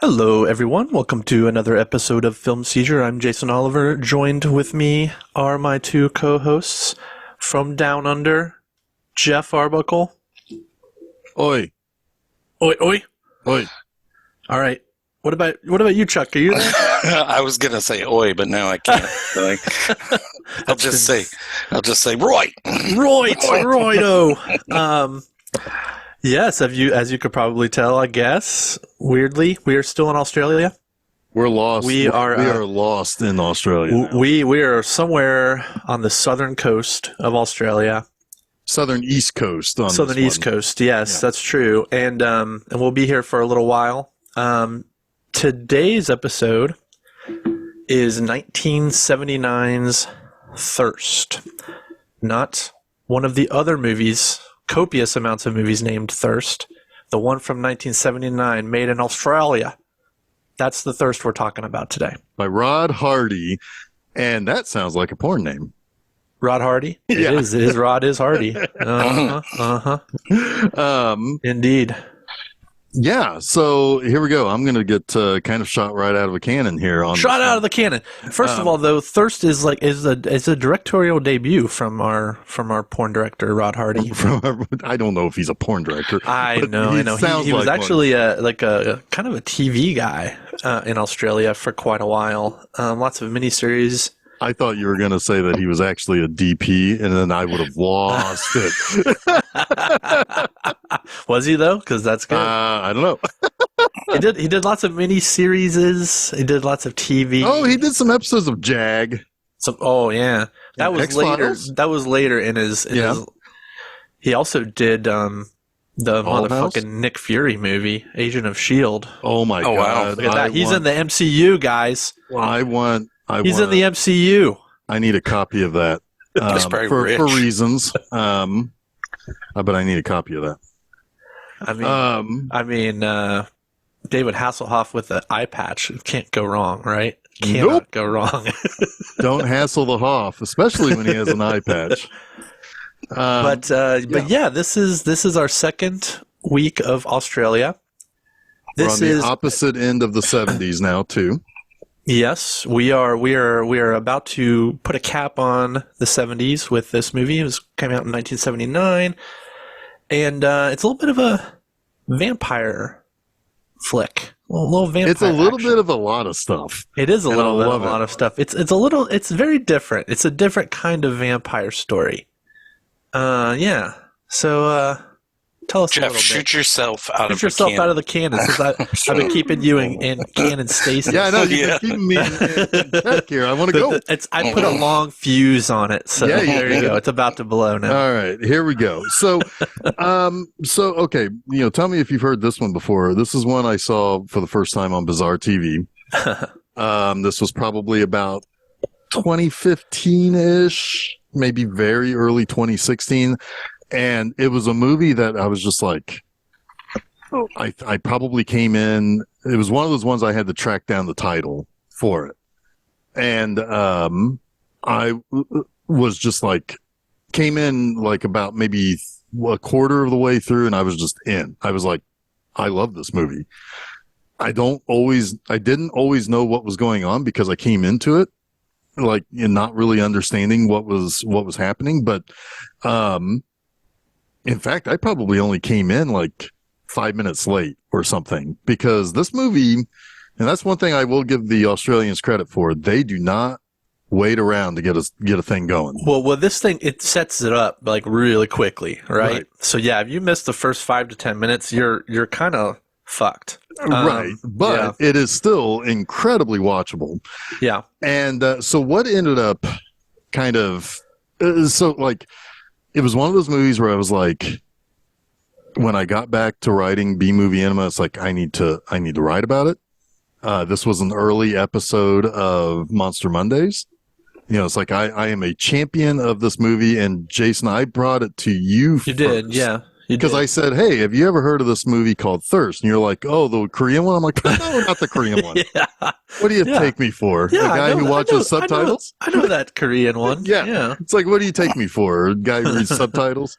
Hello, everyone. Welcome to another episode of Film Seizure. I'm Jason Oliver. Joined with me are my two co-hosts from Down Under, Jeff Arbuckle. Oi. Oi, oi. Oi. All right. What about you, Chuck? Are you there? I was gonna say oi, but now I can't. I'll just say Roy. Roido. Yes, as you could probably tell, I guess. Weirdly, we are still in Australia. We're lost. We are lost in Australia. We are somewhere on the southern coast of Australia. Southern East Coast. Southern East Coast. Yes, that's true. And we'll be here for a little while. Today's episode is 1979's Thirst. Not one of the other movies, copious amounts of movies named Thirst. The one from 1979, made in Australia. That's the Thirst we're talking about today. By Rod Hardy. And that sounds like a porn name. Rod Hardy? It is. His Rod is Hardy. Indeed. Yeah, so here we go. I'm going to get kind of shot right out of a cannon here. Shot out of the cannon. First of all, though, Thirst is a directorial debut from our porn director Rod Hardy. I don't know if he's a porn director. I know. He was actually a kind of a TV guy in Australia for quite a while. Lots of miniseries. I thought you were going to say that he was actually a DP, and then I would have lost it. Was he though? Because that's good. I don't know. He did lots of miniseries. He did lots of TV. Oh, he did some episodes of Jag. That was X-Files? later. That was later in his. He also did the motherfucking Nick Fury movie, Agent of S.H.I.E.L.D. Oh my God! Wow. Look at that. He's in the MCU, guys. He's in the MCU. I need a copy of that for reasons. But I need a copy of that. I mean, David Hasselhoff with the eye patch can't go wrong, right? Cannot go wrong. Don't hassle the Hoff, especially when he has an eye patch. But yeah, this is our second week of Australia. We're on the opposite end of the 70s now, too. Yes, we are about to put a cap on the 70s with this movie. It came out in 1979, and it's a little bit of a vampire flick. A little vampire. It's a little action. bit of a lot of stuff. It is a little bit of a lot of stuff. It's very different. It's a different kind of vampire story. Yeah. So tell us, Jeff, a little bit. shoot yourself out of the cannon. Since I've been keeping you in cannon stasis. Yeah, I know you've been keeping me in check here. I want to go. I put a long fuse on it, so there you go. It's about to blow now. All right, here we go. So, okay, tell me if you've heard this one before. This is one I saw for the first time on Bizarre TV. This was probably about 2015-ish, maybe very early 2016. And it was a movie that I was just like, I probably came in. It was one of those ones I had to track down the title for it. And I was just like, came in like about maybe a quarter of the way through, and I was just in. I was like, I love this movie. I didn't always know what was going on because I came into it like not really understanding what was happening. But in fact, I probably only came in like 5 minutes late or something, because this movie, and that's one thing I will give the Australians credit for, they do not wait around to get a thing going. Well, this thing, it sets it up like really quickly, right? So yeah, if you miss the first 5 to 10 minutes, you're kind of fucked. Right. But it is still incredibly watchable. Yeah. And so what ended up kind of, it was one of those movies where I was like, when I got back to writing B-movie Enema, it's like, I need to write about it. This was an early episode of Monster Mondays. It's like, I am a champion of this movie, and Jason, I brought it to you first. You did, yeah. You because did. I said, "Hey, have you ever heard of this movie called Thirst?" And you're like, "Oh, the Korean one." I'm like, "No, not the Korean one. Yeah. What do you Yeah. take me for? Yeah, A guy who watches subtitles?" I know that Korean one. Yeah. Yeah. It's like, what do you take me for? A guy who reads subtitles?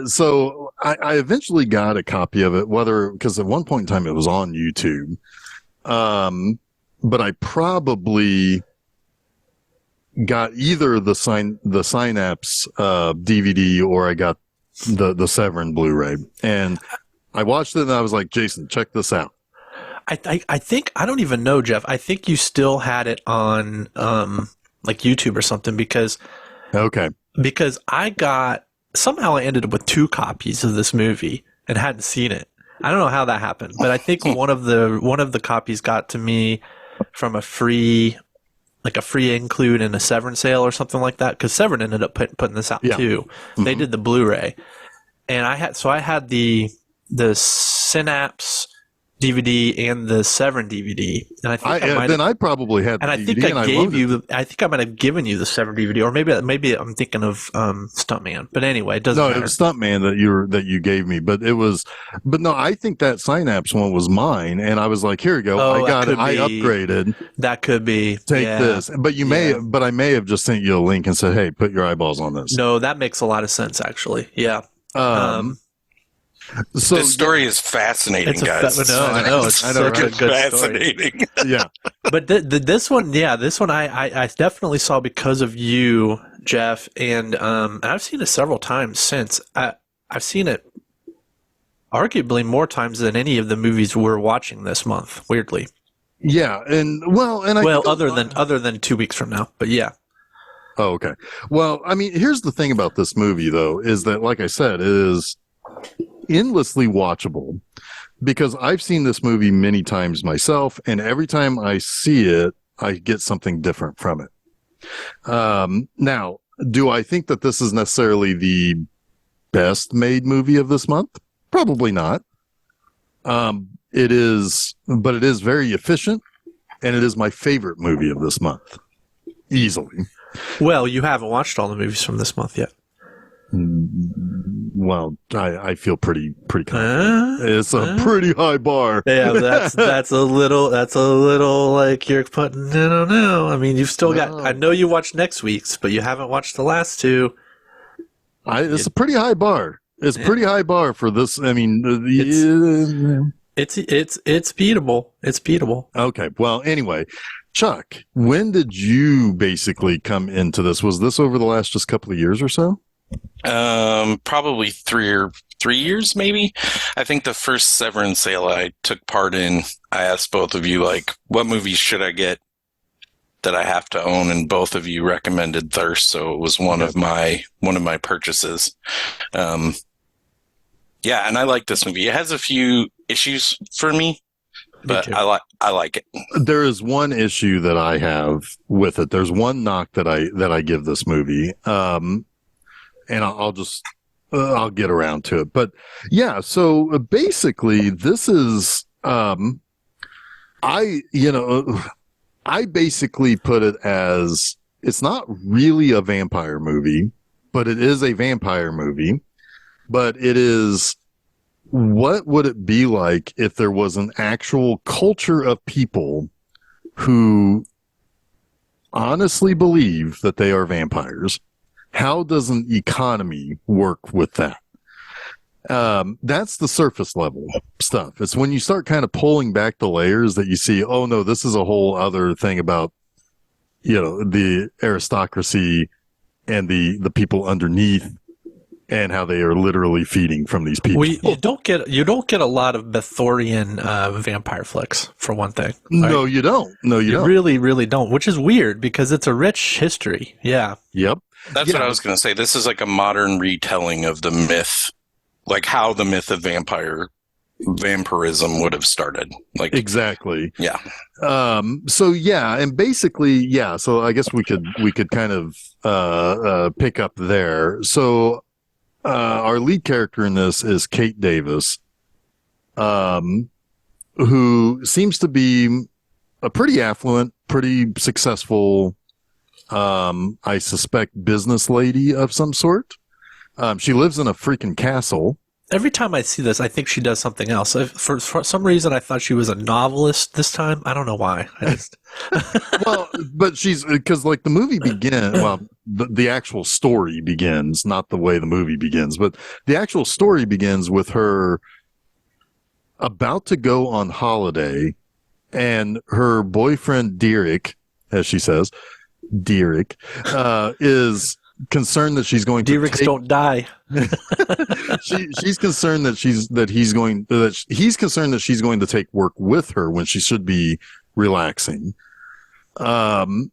So I eventually got a copy of it, because at one point in time it was on YouTube. But I probably got either the Synapse DVD, or I got the Severin Blu-ray, and I watched it and I was like, Jason, check this out. I think, I don't even know, Jeff. I think you still had it on like YouTube or something, because somehow I ended up with 2 copies of this movie and hadn't seen it. I don't know how that happened, but I think one of the copies got to me from a free include in a Severin sale or something like that, because Severin ended up putting this out too. Mm-hmm. They did the Blu-ray, and I had the Synapse DVD and the Severin DVD, and I think I probably had. And the I think DVD I think I might have given you the Severin DVD, or maybe I'm thinking of Stuntman. But anyway, it doesn't matter. No, it was Stuntman that you gave me, but no, I think that Synapse one was mine, and I was like, here you go, I got it, I upgraded. That could be. Take this, but I may have just sent you a link and said, hey, put your eyeballs on this. No, that makes a lot of sense, actually. Yeah. So this story is fascinating, guys. I know it's such a good fascinating. Story. Yeah, but this one, I definitely saw because of you, Jeff, and I've seen it several times since. I've seen it arguably more times than any of the movies we're watching this month. Weirdly. Yeah, other than 2 weeks from now, but yeah. Oh, okay. Well, I mean, here's the thing about this movie, though, is that, like I said, it is endlessly watchable, because I've seen this movie many times myself, and every time I see it, I get something different from it. Now, do I think that this is necessarily the best made movie of this month? Probably not. It is very efficient, and it is my favorite movie of this month, easily. Well, you haven't watched all the movies from this month yet. Well, I feel pretty confident. It's a pretty high bar. Yeah, that's a little like you're putting. I don't know. I mean, you've still got. I know you watched next week's, but you haven't watched the last 2. It's a pretty high bar. It's pretty high bar for this. I mean, it's beatable. It's beatable. Okay. Well, anyway, Chuck, when did you basically come into this? Was this over the last just couple of years or so? Probably 3 years, maybe. I think the first Severin sale I took part in, I asked both of you, like, what movies should I get that I have to own, and both of you recommended Thirst, so it was one of my purchases. Yeah, and I like this movie. It has a few issues for me, but I like it. There is one issue that I have with it. There's one knock that I give this movie. And I'll get around to it. But yeah, so basically this is, I basically put it as, it's not really a vampire movie, but it is a vampire movie. But it is, what would it be like if there was an actual culture of people who honestly believe that they are vampires? How does an economy work with that? That's the surface level stuff. It's when you start kind of pulling back the layers that you see, oh no, this is a whole other thing about, the aristocracy and the people underneath, and how they are literally feeding from these people. You don't get a lot of Bethorian vampire flicks, for one thing. Right? No, you don't. No, you don't. Really, really don't, which is weird because it's a rich history. Yeah. Yep. That's what I was going to say. This is like a modern retelling of the myth, like how the myth of vampirism would have started. Like exactly. Yeah. So yeah, and basically, yeah. So I guess we could kind of pick up there. So our lead character in this is Kate Davis, who seems to be a pretty affluent, pretty successful, I suspect, business lady of some sort. She lives in a freaking castle. Every time I see this, I think she does something else. For some reason, I thought she was a novelist this time. I don't know why. I just Well, but because like the movie begins, well, the actual story begins, not the way the movie begins, but the actual story begins with her about to go on holiday, and her boyfriend Derek, as she says, Derek, is concerned that she's going to Derek's don't die. she's concerned that he's concerned that she's going to take work with her when she should be relaxing. And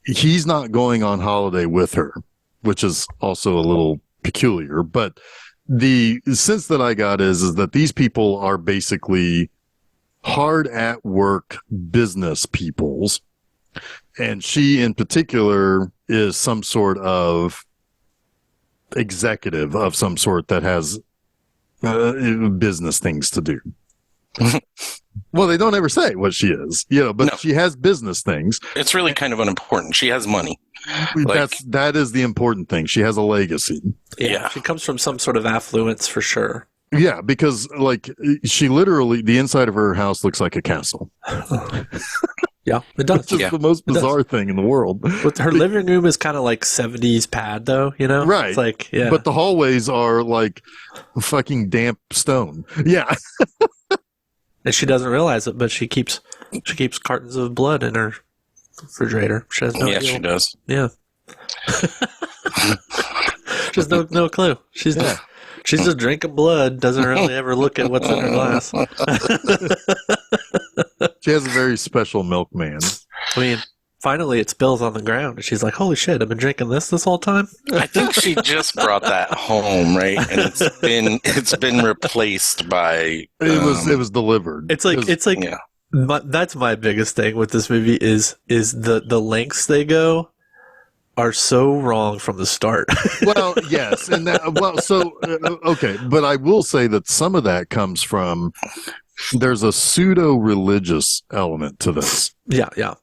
he's not going on holiday with her, which is also a little peculiar. But the sense that I got is that these people are basically hard at work business peoples. And she in particular is some sort of executive of some sort that has business things to do. Well, they don't ever say what she is, but no. She has business things. It's really kind of unimportant. She has money. That is the important thing. She has a legacy. Yeah. She comes from some sort of affluence for sure. Yeah, because she literally, the inside of her house looks like a castle. Yeah, it does. Which is the most bizarre thing in the world. But her living room is kind of like 70s pad, though, Right. It's like, yeah. But the hallways are like fucking damp stone. Yeah. And she doesn't realize it, but she keeps cartons of blood in her refrigerator. She has no idea. She does. Yeah. She has no clue. She's just drinking blood, doesn't really ever look at what's in her glass. She has a very special milkman. I mean, finally it spills on the ground, and she's like, holy shit, I've been drinking this whole time? I think she just brought that home, right? And it's been replaced by... It was delivered. It's like yeah. That's my biggest thing with this movie is the lengths they go are so wrong from the start. Well, yes. And okay. But I will say that some of that comes from, there's a pseudo-religious element to this. Yeah.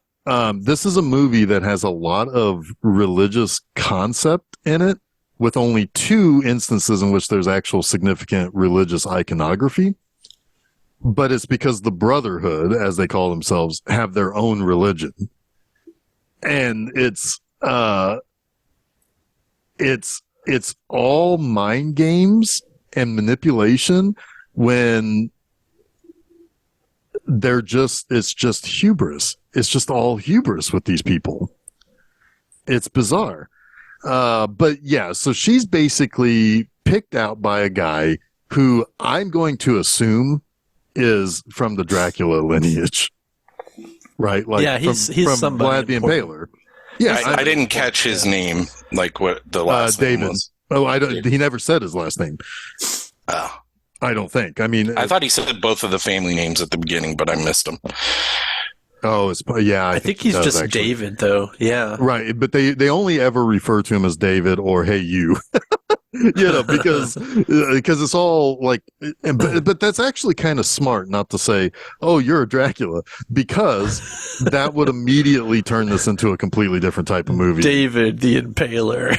This is a movie that has a lot of religious concept in it, with only 2 instances in which there's actual significant religious iconography. But it's because the Brotherhood, as they call themselves, have their own religion. And it's all mind games and manipulation when it's just hubris. It's just all hubris with these people. It's bizarre. But yeah, so she's basically picked out by a guy who I'm going to assume is from the Dracula lineage. Right? Like yeah, he's from somebody Vlad the Impaler. Yes, I didn't catch his name, like what the last David. name was. Oh, I don't. He never said his last name. Oh. I don't think. I mean, I thought he said both of the family names at the beginning, but I missed them. Oh, I think he's just actually. David, though. Yeah, right. But they only ever refer to him as David or Hey You. Because it's all like, but that's actually kind of smart not to say, oh, you're a Dracula, because that would immediately turn this into a completely different type of movie. David the Impaler.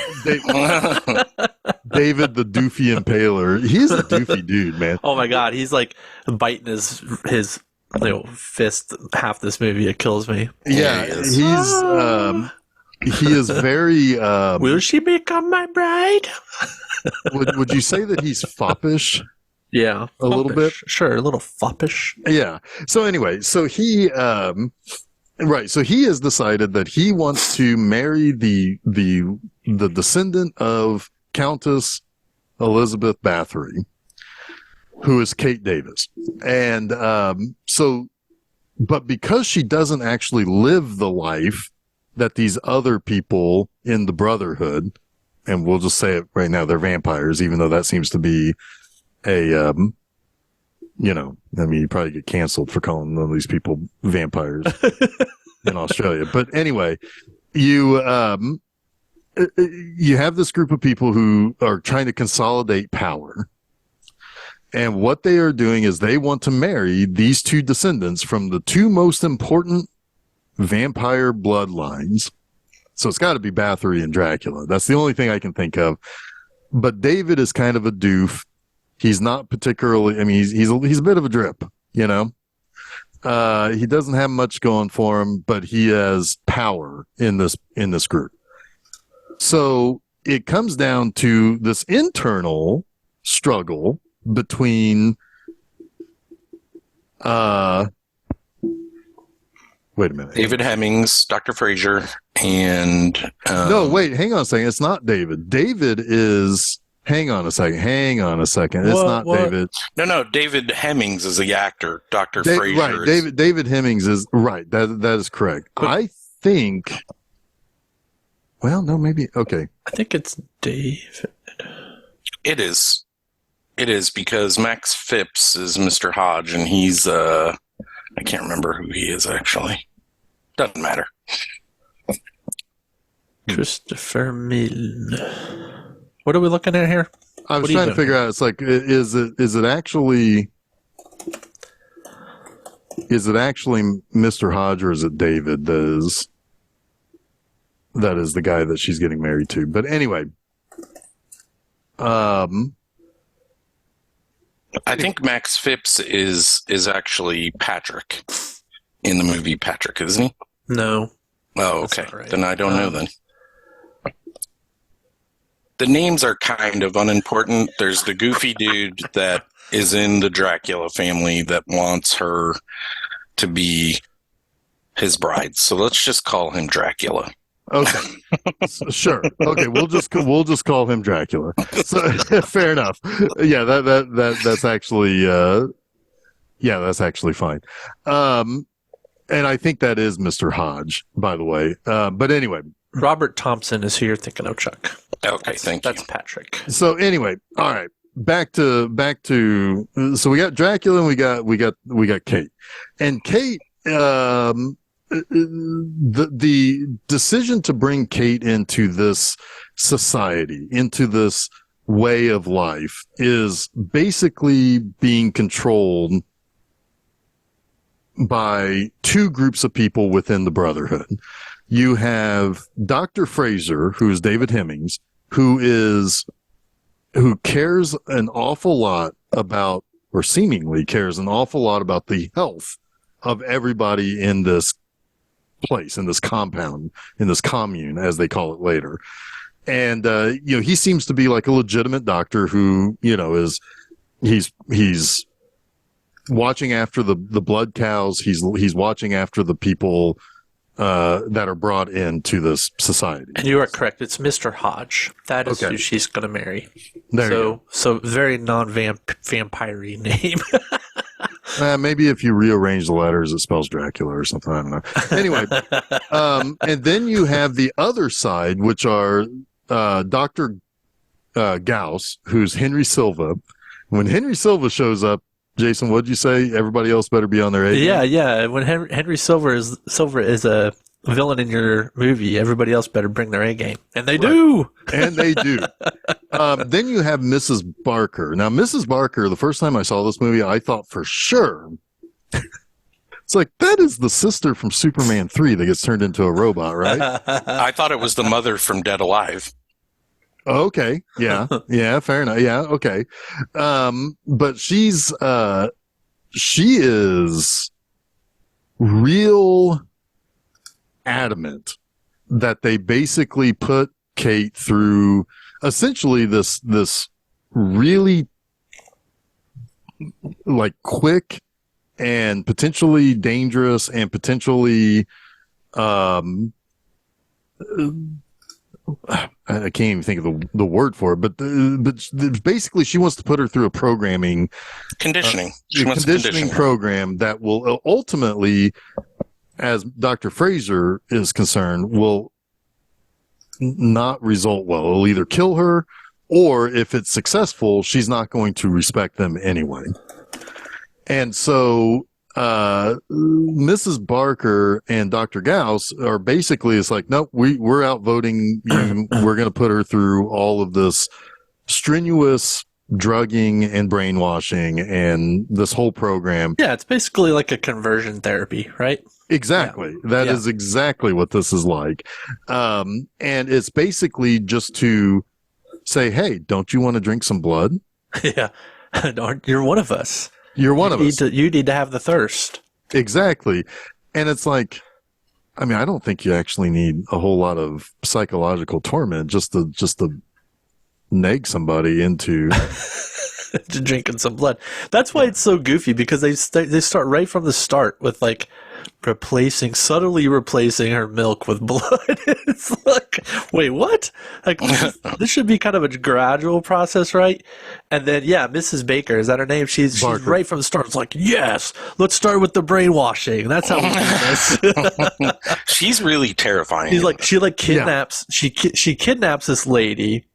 David the Doofy Impaler. He's a doofy dude, man. Oh my God, he's like biting his fist half this movie. It kills me. Yeah, he is very. Will she become my bride? would you say that he's foppish? Yeah, a little bit. Sure, a little foppish. Yeah. So anyway, so he so he has decided that he wants to marry the descendant of Countess Elizabeth Bathory, who is Kate Davis, and but because she doesn't actually live the life that these other people in the Brotherhood, and we'll just say it right now, they're vampires, even though that seems to be a, you probably get canceled for calling all these people vampires in Australia. But anyway, you have this group of people who are trying to consolidate power. And what they are doing is they want to marry these 2 descendants from the 2 most important vampire bloodlines. So it's got to be Bathory and Dracula. That's the only thing I can think of. But David is kind of a doof. He's not particularly, I mean, he's a bit of a drip, you know? He doesn't have much going for him, but he has power in this group. So it comes down to this internal struggle between wait a minute. David Hemmings, Dr. Frazier, and no, wait, hang on a second. It's not David. David is hang on a second. It's not David. No, David Hemmings is the actor. Dr. Frazier. Right. David Hemmings is right. That is correct. But I think well, no, maybe okay. I think it's David. It is because Max Phipps is Mr. Hodge, and he's I can't remember who he is actually. Doesn't matter. Christopher Milne. What are we looking at here? I was trying to figure out. It's like, is it actually Mr. Hodge, or is it David that is the guy that she's getting married to? But anyway, I think Max Phipps is actually Patrick in the movie Patrick, isn't he? No. Oh, okay. Right. Then I don't know then. The names are kind of unimportant. There's the goofy dude that is in the Dracula family that wants her to be his bride. So let's just call him Dracula. Okay. Sure. Okay, we'll just call him Dracula. So fair enough. Yeah, that's actually that's actually fine. And I think that is Mr. Hodge, by the way. But anyway, Robert Thompson is who you're thinking of, Chuck. Okay, thank you. That's Patrick. So anyway, all right. Back to so we got Dracula and we got Kate. And Kate the decision to bring Kate into this society, into this way of life, is basically being controlled by two groups of people within the Brotherhood. You have Dr. Fraser, who is David Hemmings, who cares an awful lot about, or seemingly cares an awful lot about, the health of everybody in this place, in this compound, in this commune, as they call it later. And he seems to be like a legitimate doctor who, he's watching after the blood cows. He's watching after the people that are brought into this society. And you are correct. It's Mr. Hodge. That is who she's going to marry. So very non-vampire-y name. Maybe if you rearrange the letters, it spells Dracula or something. I don't know. Anyway, and then you have the other side, which are Dr. Gauss, who's Henry Silva. When Henry Silva shows up, Jason, what'd you say? Everybody else better be on their A game? Yeah. When Henry Silva is a villain in your movie, everybody else better bring their A game. And they do. And they do. Then you have Mrs. Barker. Now, Mrs. Barker, the first time I saw this movie, I thought for sure, it's like, that is the sister from Superman 3 that gets turned into a robot, right? I thought it was the mother from Dead Alive. Okay. Yeah. Yeah. Fair enough. Yeah. Okay. But she is real adamant that they basically put Kate through essentially this really like quick and potentially dangerous and potentially I can't even think of the word for it, but basically she wants to put her through a conditioning program that will ultimately, as Dr. Fraser is concerned, will not result well. It'll either kill her, or if it's successful, she's not going to respect them anyway. And so Mrs. Barker and Dr. Gauss are basically, it's like, nope, we're outvoting you. We're going to put her through all of this strenuous drugging and brainwashing and this whole program. Yeah, it's basically like a conversion therapy, right? Exactly. Yeah. That is exactly what this is like. And it's basically just to say, hey, don't you want to drink some blood? Yeah. You're one of us. You're one of us. You need to have the thirst. Exactly. And it's like, I mean, I don't think you actually need a whole lot of psychological torment just to nag somebody into drinking some blood. That's why it's so goofy, because they start right from the start with like subtly replacing her milk with blood. It's like, wait, what? Like this should be kind of a gradual process, right? And then Mrs. Baker, is that her name? She's right from the start. It's like, yes, let's start with the brainwashing. That's how we do this. She's really terrifying. She kidnaps she kidnaps this lady,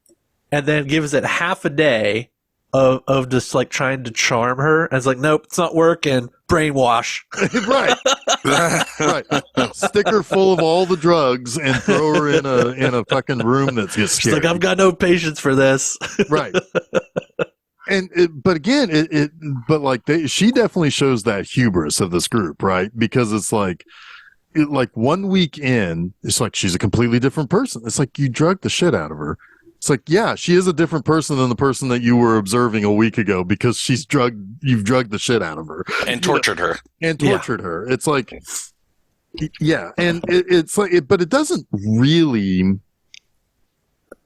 and then gives it half a day of just like trying to charm her. And it's like, nope, it's not working. Brainwash. Right. Right. Stick her full of all the drugs and throw her in a fucking room that gets scary. She's like, I've got no patience for this. Right. And she definitely shows that hubris of this group, right? Because it's like 1 week in, it's like she's a completely different person. It's like you drugged the shit out of her. It's like, yeah, she is a different person than the person that you were observing a week ago, because you've drugged the shit out of her and tortured her. It's like, yeah. And it's like, but it doesn't really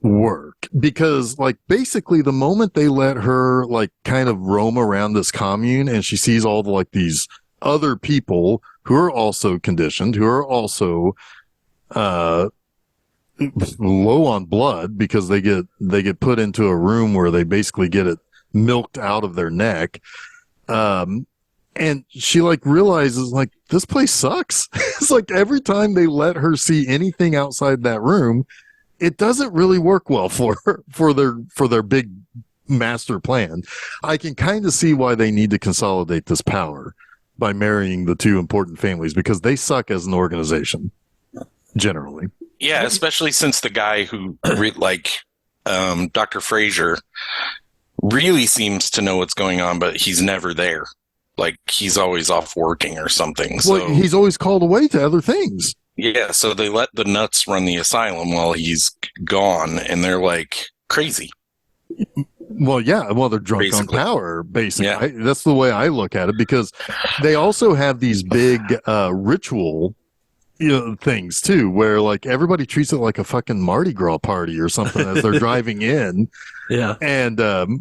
work, because like basically the moment they let her like kind of roam around this commune and she sees all the like these other people who are also conditioned, who are also, low on blood, because they get put into a room where they basically get it milked out of their neck. And she like realizes like this place sucks. It's like every time they let her see anything outside that room, it doesn't really work well for her, for their big master plan. I can kind of see why they need to consolidate this power by marrying the two important families, because they suck as an organization generally. Yeah, especially since the guy who, Dr. Frazier, really seems to know what's going on, but he's never there. Like, he's always off working or something. Well, he's always called away to other things. Yeah, so they let the nuts run the asylum while he's gone, and they're, like, crazy. Well, yeah. Well, they're drunk on power, basically. Yeah. That's the way I look at it, because they also have these big ritual things too, where like everybody treats it like a fucking Mardi Gras party or something as they're driving in. Yeah. And the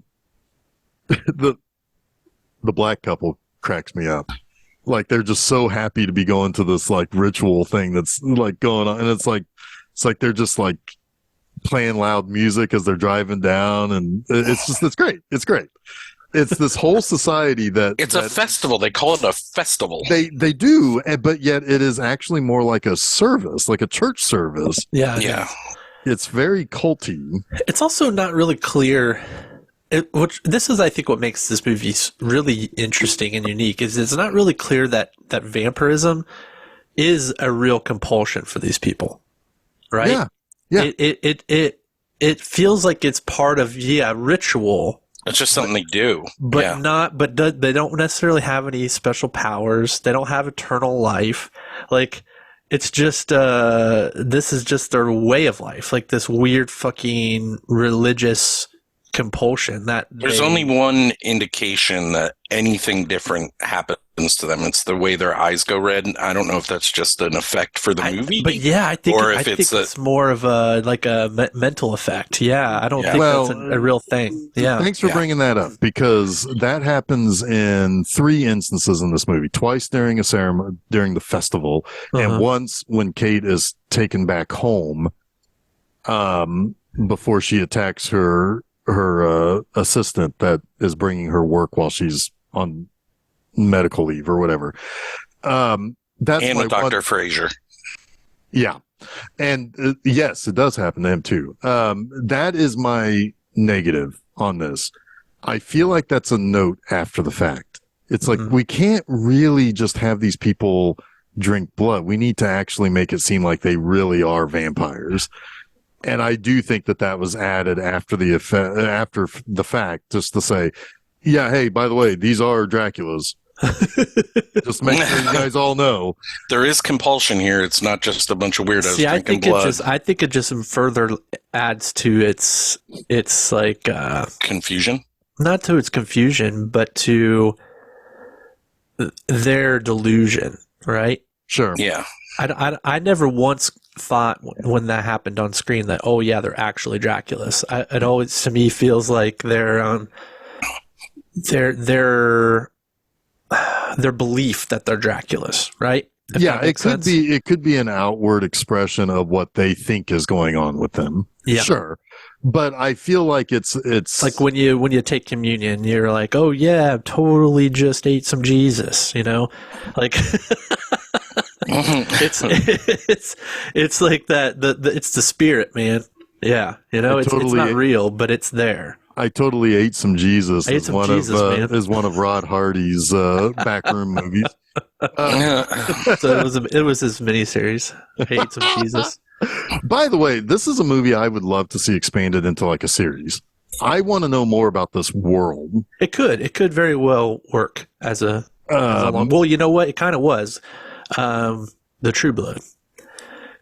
black couple cracks me up. Like they're just so happy to be going to this like ritual thing that's like going on, and it's like they're just like playing loud music as they're driving down, and it's great. It's great. It's this whole society that a festival. They call it a festival. They do, but yet it is actually more like a service, like a church service. Yeah. It's very culty. It's also not really clear. This is, I think, what makes this movie really interesting and unique. Is it's not really clear that vampirism is a real compulsion for these people, right? Yeah. It feels like it's part of ritual. It's just something they do. But they don't necessarily have any special powers. They don't have eternal life. Like, it's just, this is just their way of life. Like this weird fucking religious compulsion that there's only one indication that anything different happens to them. It's the way their eyes go red. I don't know if that's just an effect for the movie, but I think it's more of a mental effect. I don't think that's a real thing. Thanks for bringing that up, because that happens in 3 instances in this movie. Twice during a ceremony, during the festival, and once when Kate is taken back home before she attacks her assistant that is bringing her work while she's on medical leave or whatever. That's and with Dr. Frazier. Yeah. And yes, it does happen to him too. That is my negative on this. I feel like that's a note after the fact. It's like, we can't really just have these people drink blood. We need to actually make it seem like they really are vampires. And I do think that was added after the fact, just to say, yeah, hey, by the way, these are Draculas. Just make sure you guys all know. There is compulsion here. It's not just a bunch of weirdos drinking blood. I think it just further adds to its like confusion. Not to its confusion, but to their delusion, right? Sure. Yeah. I never once thought when that happened on screen that, oh yeah, they're actually Draculas. It always to me feels like their belief that they're Draculas, right? Yeah, it could be an outward expression of what they think is going on with them. Yeah. Sure. But I feel like it's like when you take communion, you're like, oh yeah, totally just ate some Jesus, like it's like that. It's the spirit, man. Yeah, it's not real, but it's there. I totally ate some Jesus. Is one of Rod Hardy's backroom movies. So it was his miniseries. I ate some Jesus. By the way, this is a movie I would love to see expanded into like a series. I want to know more about this world. It could very well work as a well, you know what? It kind of was. The True Blood.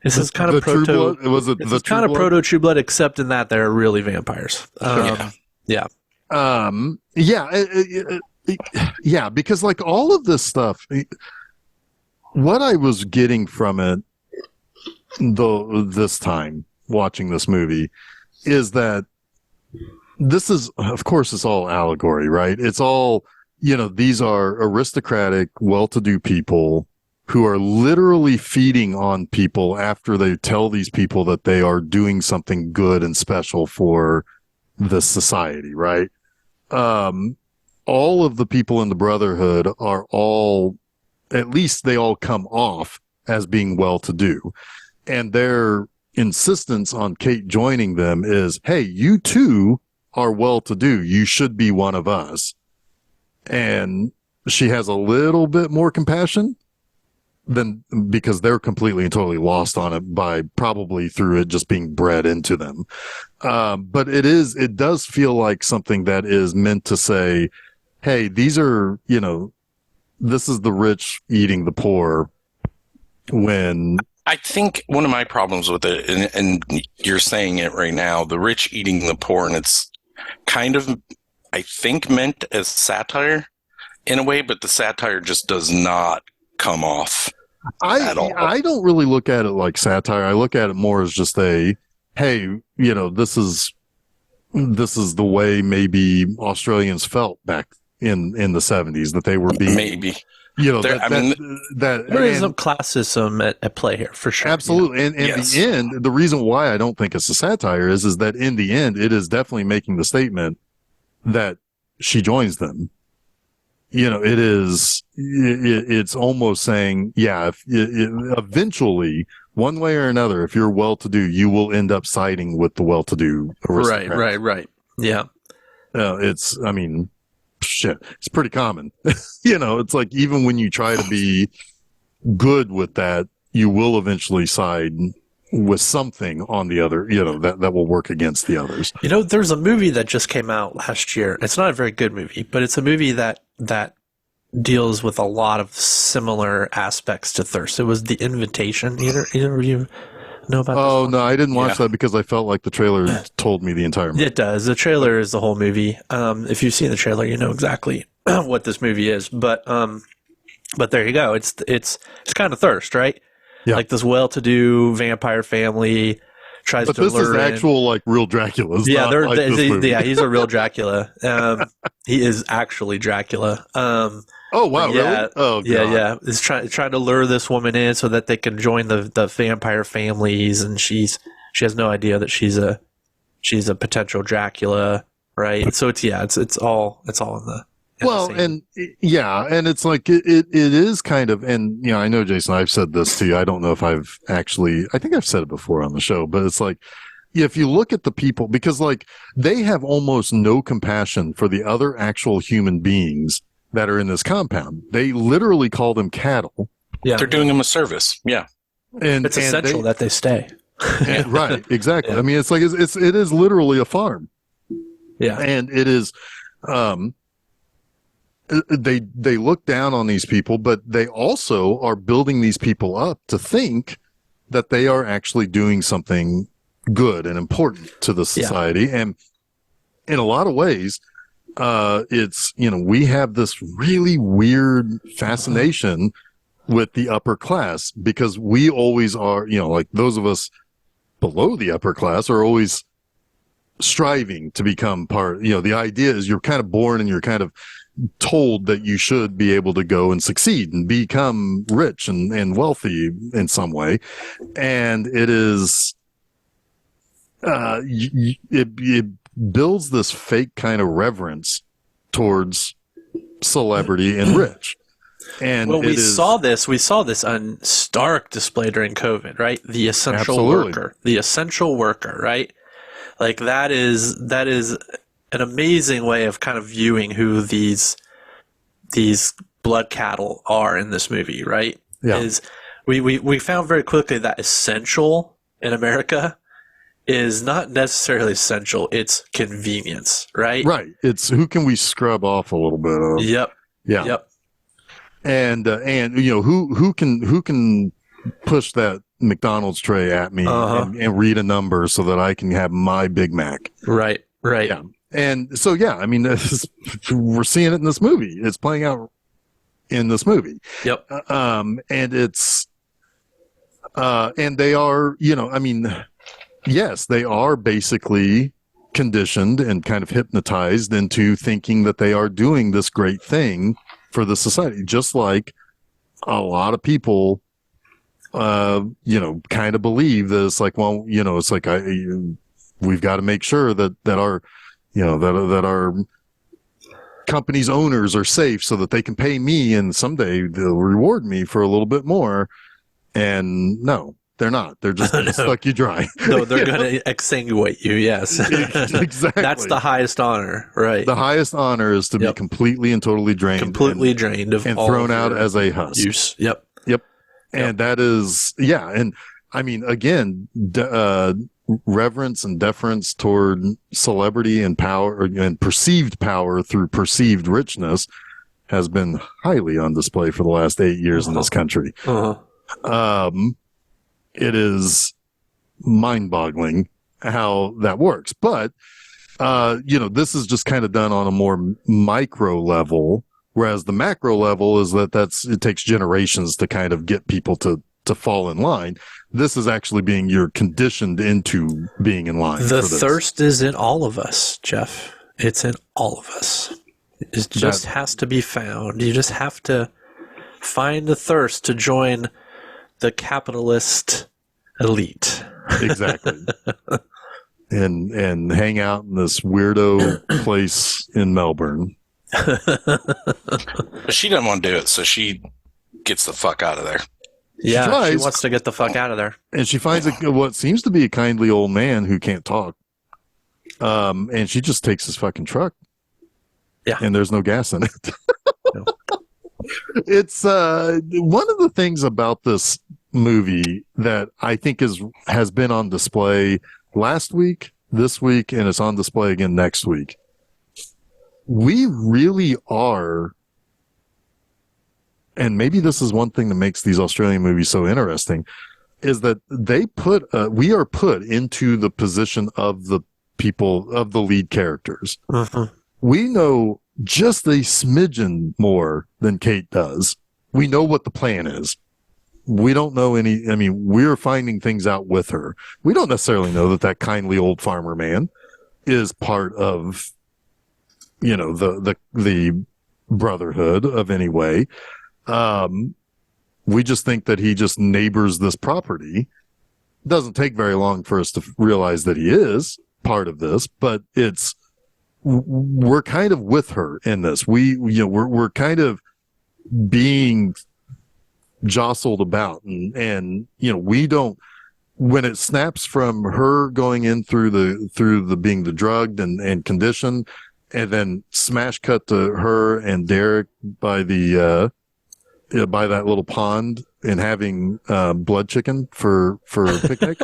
This is kind of proto. It's kind of proto True Blood, except in that they're really vampires. Yeah. Yeah, because like all of this stuff, what I was getting from it, this time watching this movie, is that this is, of course, it's all allegory, right? It's all, these are aristocratic, well-to-do people who are literally feeding on people after they tell these people that they are doing something good and special for the society, right? All of the people in the Brotherhood are all, at least they all come off as being well-to-do. And their insistence on Kate joining them is, hey, you too are well-to-do. You should be one of us. And she has a little bit more compassion because they're completely and totally lost on it by probably through it just being bred into them. But it does feel like something that is meant to say, hey, these are, this is the rich eating the poor. When I think one of my problems with it, and you're saying it right now, the rich eating the poor, and it's kind of, I think, meant as satire in a way, but the satire just does not come off at all. I don't really look at it like satire. I look at it more as just hey, this is the way maybe Australians felt back in the 70s, that they were being maybe. There is some classism at play here for sure. Absolutely. And yes. The end, the reason why I don't think it's a satire is that in the end, it is definitely making the statement that she joins them. It's almost saying, yeah, eventually, one way or another, if you're well-to-do, you will end up siding with the well-to-do aristocrats. Right. Yeah. Shit, it's pretty common. It's like even when you try to be good with that, you will eventually side with something on the other, that will work against the others. There's a movie that just came out last year. It's not a very good movie, but it's a movie that deals with a lot of similar aspects to thirst. It was The Invitation. Either of you know about this? Oh, no, I didn't watch that because I felt like the trailer told me the entire movie. It does. The trailer is the whole movie. If you've seen the trailer, you know exactly what this movie is. But there you go. It's kind of thirst, right? Yeah. Like this well-to-do vampire family tries to lure in. But this is actual, like, real Draculas. Yeah, he's a real Dracula. He is actually Dracula. Oh, wow, yeah, really? Oh, God. Yeah. It's trying to lure this woman in so that they can join the vampire families, and she has no idea that she's a potential Dracula, right? So it's all in the and it's like it is kind of, and I know, Jason, I've said this to you. I don't know if I think I've said it before on the show, but it's like, if you look at the people, because like they have almost no compassion for the other actual human beings that are in this compound. They literally call them cattle. Yeah, they're doing them a service. Yeah, and it's essential that they stay. Right, exactly. Yeah. I mean, it's like it is literally a farm, Yeah. and it is. They look down on these people, but they also are building these people up to think that they are actually doing something good and important to the society. And in a lot of ways, it's, we have this really weird fascination with the upper class because we always are, like those of us below the upper class are always striving to become part. The idea is you're kind of born and you're kind of told that you should be able to go and succeed and become rich and wealthy in some way. And it is, it builds this fake kind of reverence towards celebrity and rich. And well, we saw this on stark display during COVID, right? The essential worker, right? Like that is an amazing way of kind of viewing who these blood cattle are in this movie, right? Yeah. Is we found very quickly that essential in America is not necessarily essential, it's convenience, right? Right. It's who can we scrub off a little bit of. Yep. Yeah. Yep. And who can push that McDonald's tray at me and read a number so that I can have my Big Mac. Right. Yeah. And so, I mean, we're seeing it in this movie. It's playing out in this movie. Yep. And it's, and they are, I mean, yes, they are basically conditioned and kind of hypnotized into thinking that they are doing this great thing for the society, just like a lot of people, kind of believe that it's like, well, it's like we've got to make sure that our, that our company's owners are safe so that they can pay me and someday they'll reward me for a little bit more. And no, they're not. They're just going to suck you dry. No, they're going to exsanguinate you. Yes. Exactly. That's the highest honor, right? The highest honor is to be completely and totally drained. Completely drained of and all thrown of out your as a husk. use. Yep. And that is, and I mean, again, reverence and deference toward celebrity and power and perceived power through perceived richness has been highly on display for the last 8 years in this country. It is mind-boggling how that works. But, this is just kind of done on a more micro level. Whereas the macro level is that it takes generations to kind of get people to fall in line. This is actually you're conditioned into being in line. The thirst is in all of us, Jeff. It's in all of us. It just has to be found. You just have to find the thirst to join the capitalist elite. Exactly. and hang out in this weirdo place in Melbourne. But she doesn't want to do it, so she gets the fuck out of there. Yeah, she wants to get the fuck out of there. And she finds what seems to be a kindly old man who can't talk. And she just takes his fucking truck. Yeah. And there's no gas in it. No. It's one of the things about this movie that I think has been on display last week, this week, and it's on display again next week. We really are, and maybe this is one thing that makes these Australian movies so interesting, is that we are put into the position of the people, of the lead characters. We know just a smidgen more than Kate does. We know what the plan is. We don't know we're finding things out with her. We don't necessarily know that kindly old farmer man is part of the brotherhood of any way. We just think that he just neighbors this property. It doesn't take very long for us to realize that he is part of this, but we're kind of with her in this. We're kind of being jostled about and we don't, when it snaps from her going in through the being the drugged and conditioned, and then smash cut to her and Derek by the by that little pond and having blood chicken for a picnic.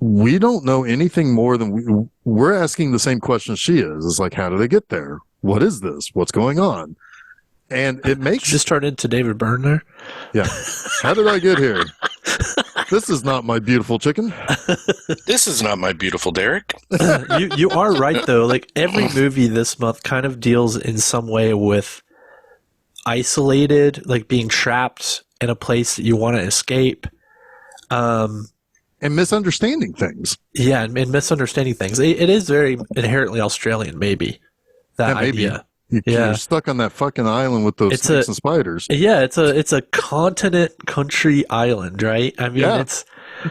We don't know anything more than we're asking the same question she is. It's like, how do they get there? What is this? What's going on? And it makes just turn into David Byrne there. Yeah. How did I get here? This is not my beautiful chicken. This is not my beautiful Derek. You are right though. Like every movie this month kind of deals in some way with isolated, like being trapped in a place that you want to escape. And misunderstanding things. Yeah, and misunderstanding things. It is very inherently Australian, maybe. That idea. You're stuck on that fucking island with those snakes and spiders. Yeah, it's a continent country island, right? I mean,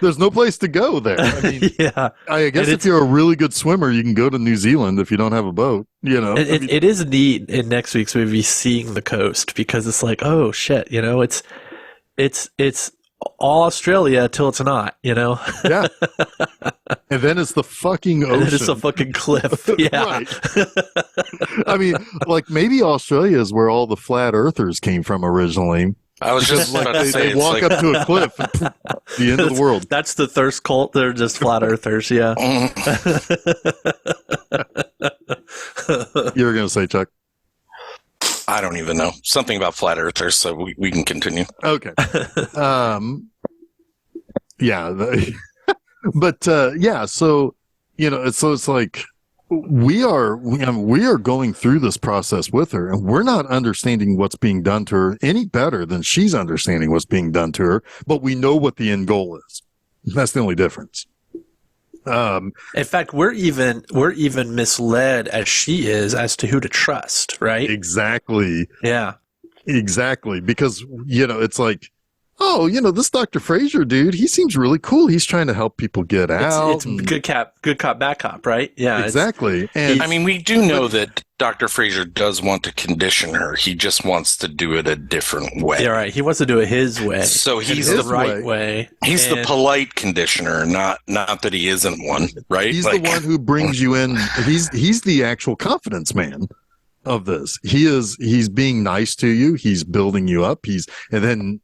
there's no place to go there. I mean, I guess if you're a really good swimmer, you can go to New Zealand if you don't have a boat. You know, it is neat in next week's movie seeing the coast because it's like, oh shit, you know, it's all Australia till it's not, you know. Yeah. And then it's the fucking ocean. And then it's a fucking cliff. Yeah. Right. I mean, like maybe Australia is where all the flat earthers came from originally. I was just about to say, they walk up to a cliff and the end of the world. That's the thirst cult. They're just flat earthers. Yeah. You were going to say, Chuck? I don't even know. Something about flat earthers, so we can continue. Okay. Yeah. But so, you know, it's like we are going through this process with her, and we're not understanding what's being done to her any better than she's understanding what's being done to her, but we know what the end goal is. That's the only difference. In fact, we're even misled as she is as to who to trust, right? Exactly. Yeah. Exactly. Because, you know, it's like, oh, you know, this Dr. Frazier dude, he seems really cool. He's trying to help people get out. It's good cop, bad cop, right? Yeah. Exactly. And I mean, we do know that Dr. Frazier does want to condition her. He just wants to do it a different way. Yeah, right. He wants to do it his way. So he's the right way. He's the polite conditioner, not that he isn't one, right? He's the one who brings you in. He's the actual confidence man of this. He's being nice to you. He's building you up. And then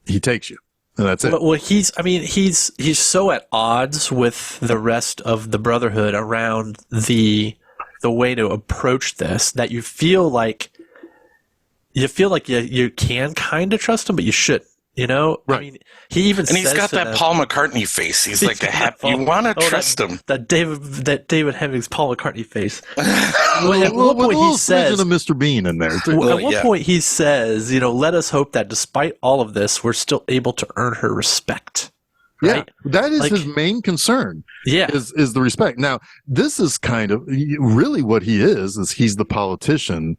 he takes you. And that's it. Well, he's so at odds with the rest of the Brotherhood around the way to approach this that you feel like you can kind of trust him, but you shouldn't. You know, right. I mean, he even and he's got that Paul McCartney face. He's like you want to trust him. That David Hemmings Paul McCartney face. At one point he says, a Mr. Bean in there. Too. At one point he says, you know, let us hope that despite all of this, we're still able to earn her respect. Right? Yeah, that is his main concern. Yeah, is the respect. Now, this is kind of really what he is he's the politician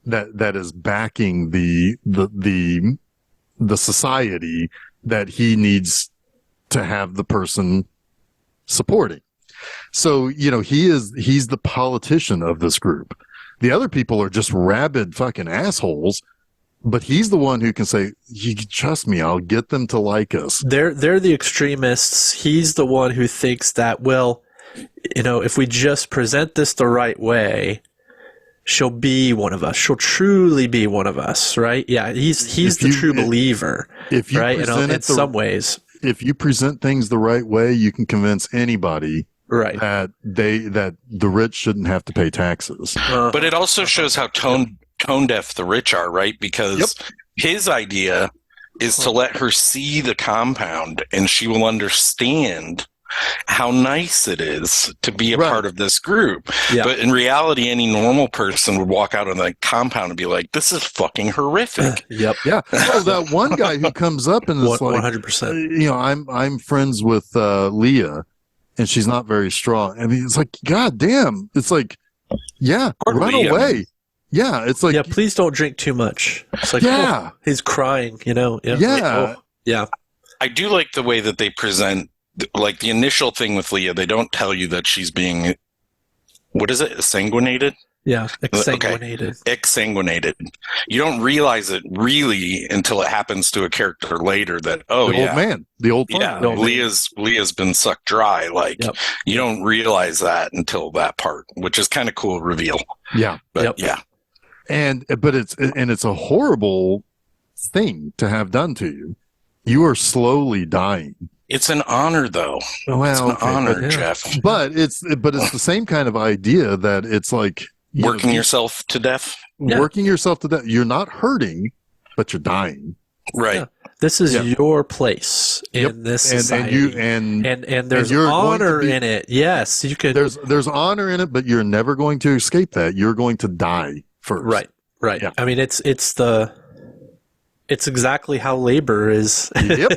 that is backing the society that he needs to have the person supporting. So, you know, he's the politician of this group. The other people are just rabid fucking assholes, but he's the one who can say, you can trust me, I'll get them to like us. They're the extremists. He's the one who thinks that, well, you know, if we just present this the right way, she'll be one of us. She'll truly be one of us, right? Yeah, he's the true believer, if you right? In some ways. If you present things the right way, you can convince anybody that the rich shouldn't have to pay taxes. But it also shows how tone deaf the rich are, right? Because his idea is to let her see the compound and she will understand how nice it is to be a part of this group. Yeah. But in reality, any normal person would walk out on the compound and be like, this is fucking horrific. Yep. Yeah. Oh, that one guy who comes up and is like, 100%. You know, I'm friends with Leah and she's not very strong. I mean, it's like, God damn. It's like, yeah, run away. Yeah. It's like, yeah, please don't drink too much. It's like, yeah, he's crying, you know? Yeah. Yeah. Yeah. I do like the way that they present, like the initial thing with Leah, they don't tell you that she's being, what is it, exsanguinated? Yeah, exsanguinated. Okay. Exsanguinated. You don't realize it really until it happens to a character later that, the old man, the old yeah, Leah's been sucked dry. Like you don't realize that until that part, which is kind of cool reveal. Yeah, but yeah. but it's a horrible thing to have done to you. You are slowly dying. It's an honor, though. Well, it's an okay, honor, but, Jeff. But it's the same kind of idea that it's like working yourself to death. Working yourself to death. You're not hurting, but you're dying. Right. Yeah. This is your place in this society, and there's honor in it. Yes, you could. There's honor in it, but you're never going to escape that. You're going to die first. Right. Yeah. I mean, it's exactly how labor is. Yep.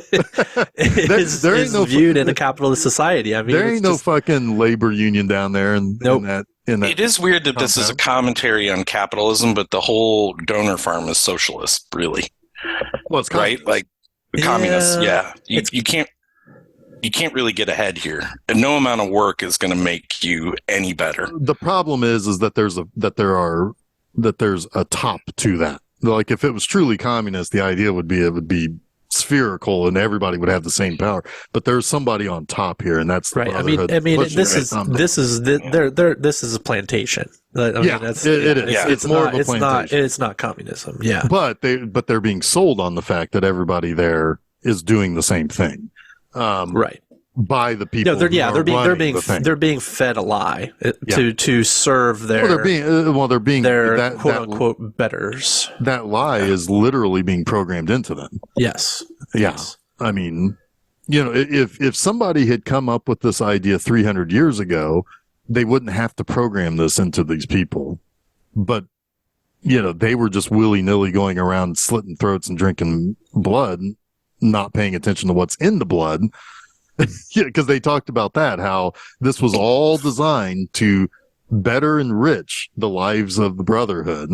is viewed in a capitalist society. I mean, there ain't no fucking labor union down there, in that. It is weird that this is a commentary on capitalism, but the whole donor farm is socialist, really. Well, it's right, like communists. Yeah, you can't really get ahead here, and no amount of work is going to make you any better. The problem is that there's a top to that. Like if it was truly communist, the idea would be it would be spherical and everybody would have the same power. But there's somebody on top here, and that's the right. I mean, this is a plantation. I mean, it is. It's more of a plantation. It's not communism. Yeah, but they're being sold on the fact that everybody there is doing the same thing. Right. By the people. They're being fed a lie to serve their. They're being their quote unquote betters. That lie is literally being programmed into them. Yes. Yeah. Yes. I mean, if somebody had come up with this idea 300 years ago, they wouldn't have to program this into these people. But they were just willy-nilly going around slitting throats and drinking blood, not paying attention to what's in the blood. Because they talked about that, how this was all designed to better enrich the lives of the Brotherhood.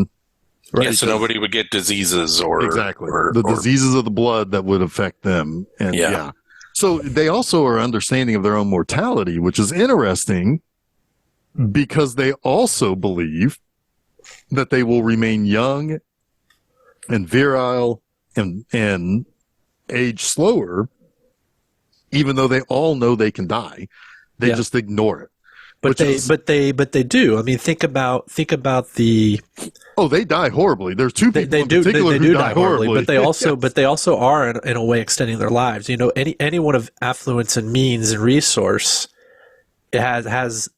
Right. Yeah, so nobody would get diseases or diseases of the blood that would affect them. And so they also are understanding of their own mortality, which is interesting because they also believe that they will remain young and virile and age slower, even though they all know they can die. They just ignore it. But they do. I mean, think about the. Oh, they die horribly. There's two people in particular who die horribly. But they also are in a way extending their lives. Anyone of affluence and means and resource has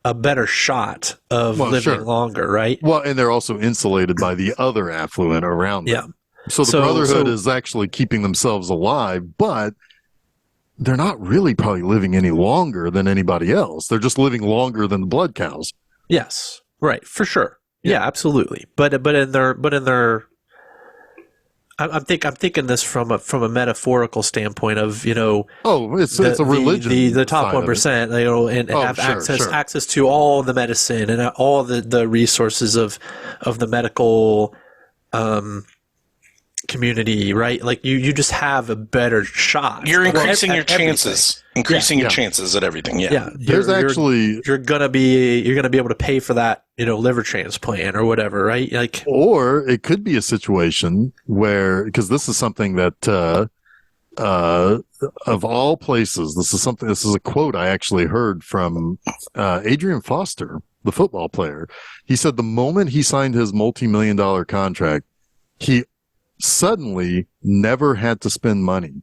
a better shot of living longer, right? Well, and they're also insulated by the other affluent around them. Yeah. So the Brotherhood is actually keeping themselves alive, but they're not really probably living any longer than anybody else. They're just living longer than the blood cows. Yes, right, for sure. Yeah, absolutely. But in their, I'm thinking this from a metaphorical standpoint of it's a religion. The top 1%, and have access to all the medicine and all the resources of the medical community, right? Like you just have a better shot. You're increasing your chances. Increasing your chances at everything. Yeah. You're gonna be able to pay for that, liver transplant or whatever, right? Like, or it could be a situation where, because this is something that of all places, this is a quote I actually heard from Adrian Foster, the football player. He said the moment he signed his multi-million-dollar contract, he suddenly never had to spend money.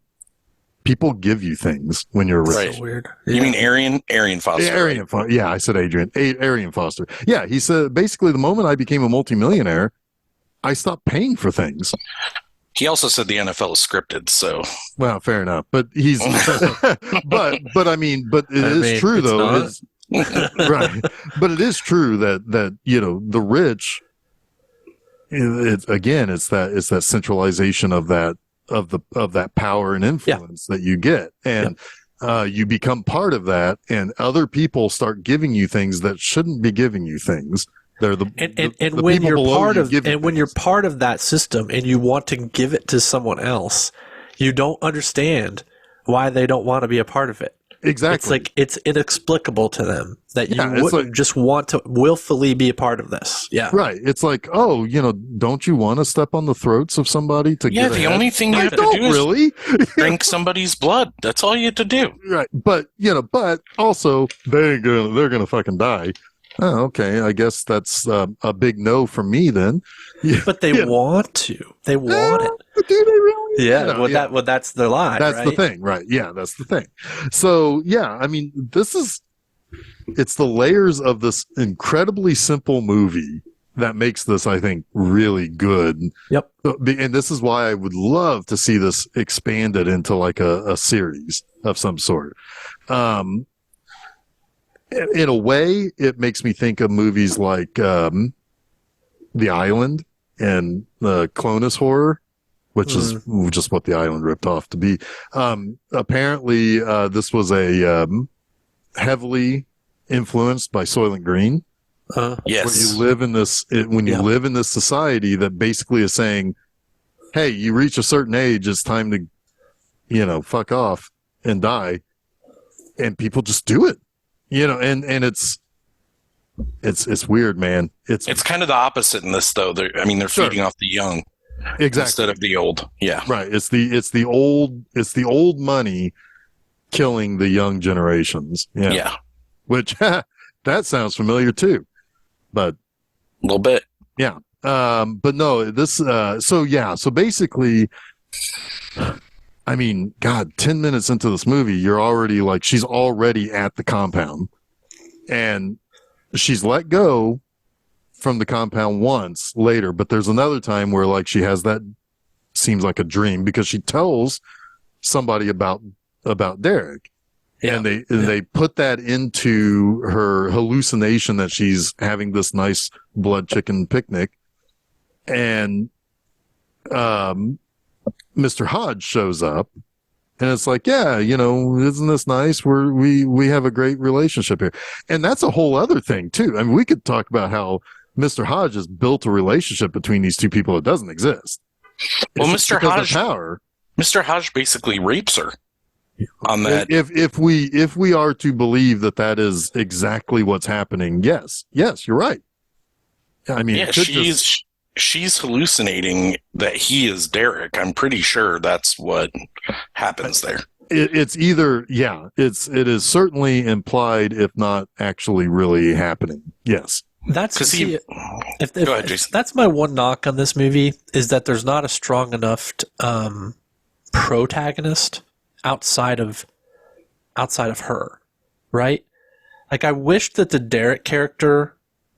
People give you things when you're rich. Right. So weird. You mean Arian Foster? Arian Foster. Yeah, I said Adrian. Arian Foster. Yeah, he said basically the moment I became a multimillionaire, I stopped paying for things. He also said the NFL is scripted, so. Well, fair enough. But he's but it is true though. Right. But it is true that the rich, it's that centralization of that power and influence that you get, and you become part of that, and other people start giving you things that shouldn't be giving you things. They're when you're part of that system and you want to give it to someone else, you don't understand why they don't want to be a part of it. Exactly. It's like it's inexplicable to them that you wouldn't just want to willfully be a part of this. Yeah. Right. It's like, don't you want to step on the throats of somebody to get ahead? The only thing you have to do is drink somebody's blood. That's all you have to do. Right. But, but also they're going to fucking die. Oh, okay. I guess that's a big no for me then. Yeah, But they want to. They want it. do they really? Yeah. That's their lie, That's the right? thing, right? Yeah, that's the thing. So yeah, I mean, it's the layers of this incredibly simple movie that makes this, I think, really good. Yep. And this is why I would love to see this expanded into like a series of some sort. In a way, it makes me think of movies like The Island and the Clonus horror, which is just what The Island ripped off to be. Apparently, this was a heavily influenced by Soylent Green. Yes. When you live in this, live in this society that basically is saying, "Hey, you reach a certain age, it's time to, fuck off and die," and people just do it. And it's weird, man. It's kind of the opposite in this, though. They're feeding off the young, exactly, instead of the old. Yeah, right. It's the old money killing the young generations. Yeah. Which that sounds familiar too, but a little bit. Yeah. But no, this. So basically, I mean, God, 10 minutes into this movie, you're already like, she's already at the compound and she's let go from the compound once later, but there's another time where like she has that seems like a dream because she tells somebody about Derek. Yeah. And they put that into her hallucination that she's having this nice blood chicken picnic. And, Mr. Hodge shows up and it's like, yeah, isn't this nice? We have a great relationship here. And that's a whole other thing too. I mean, we could talk about how Mr. Hodge has built a relationship between these two people that doesn't exist. Well, Mr. Hodge basically rapes her on that. If we are to believe that is exactly what's happening. Yes, you're right. I mean, yeah, she's hallucinating that he is Derek. I'm pretty sure that's what happens there. It's either, it is certainly implied, if not actually really happening. Yes. That's because go ahead, Jason. That's my one knock on this movie is that there's not a strong enough protagonist outside of her, right? Like I wish that the Derek character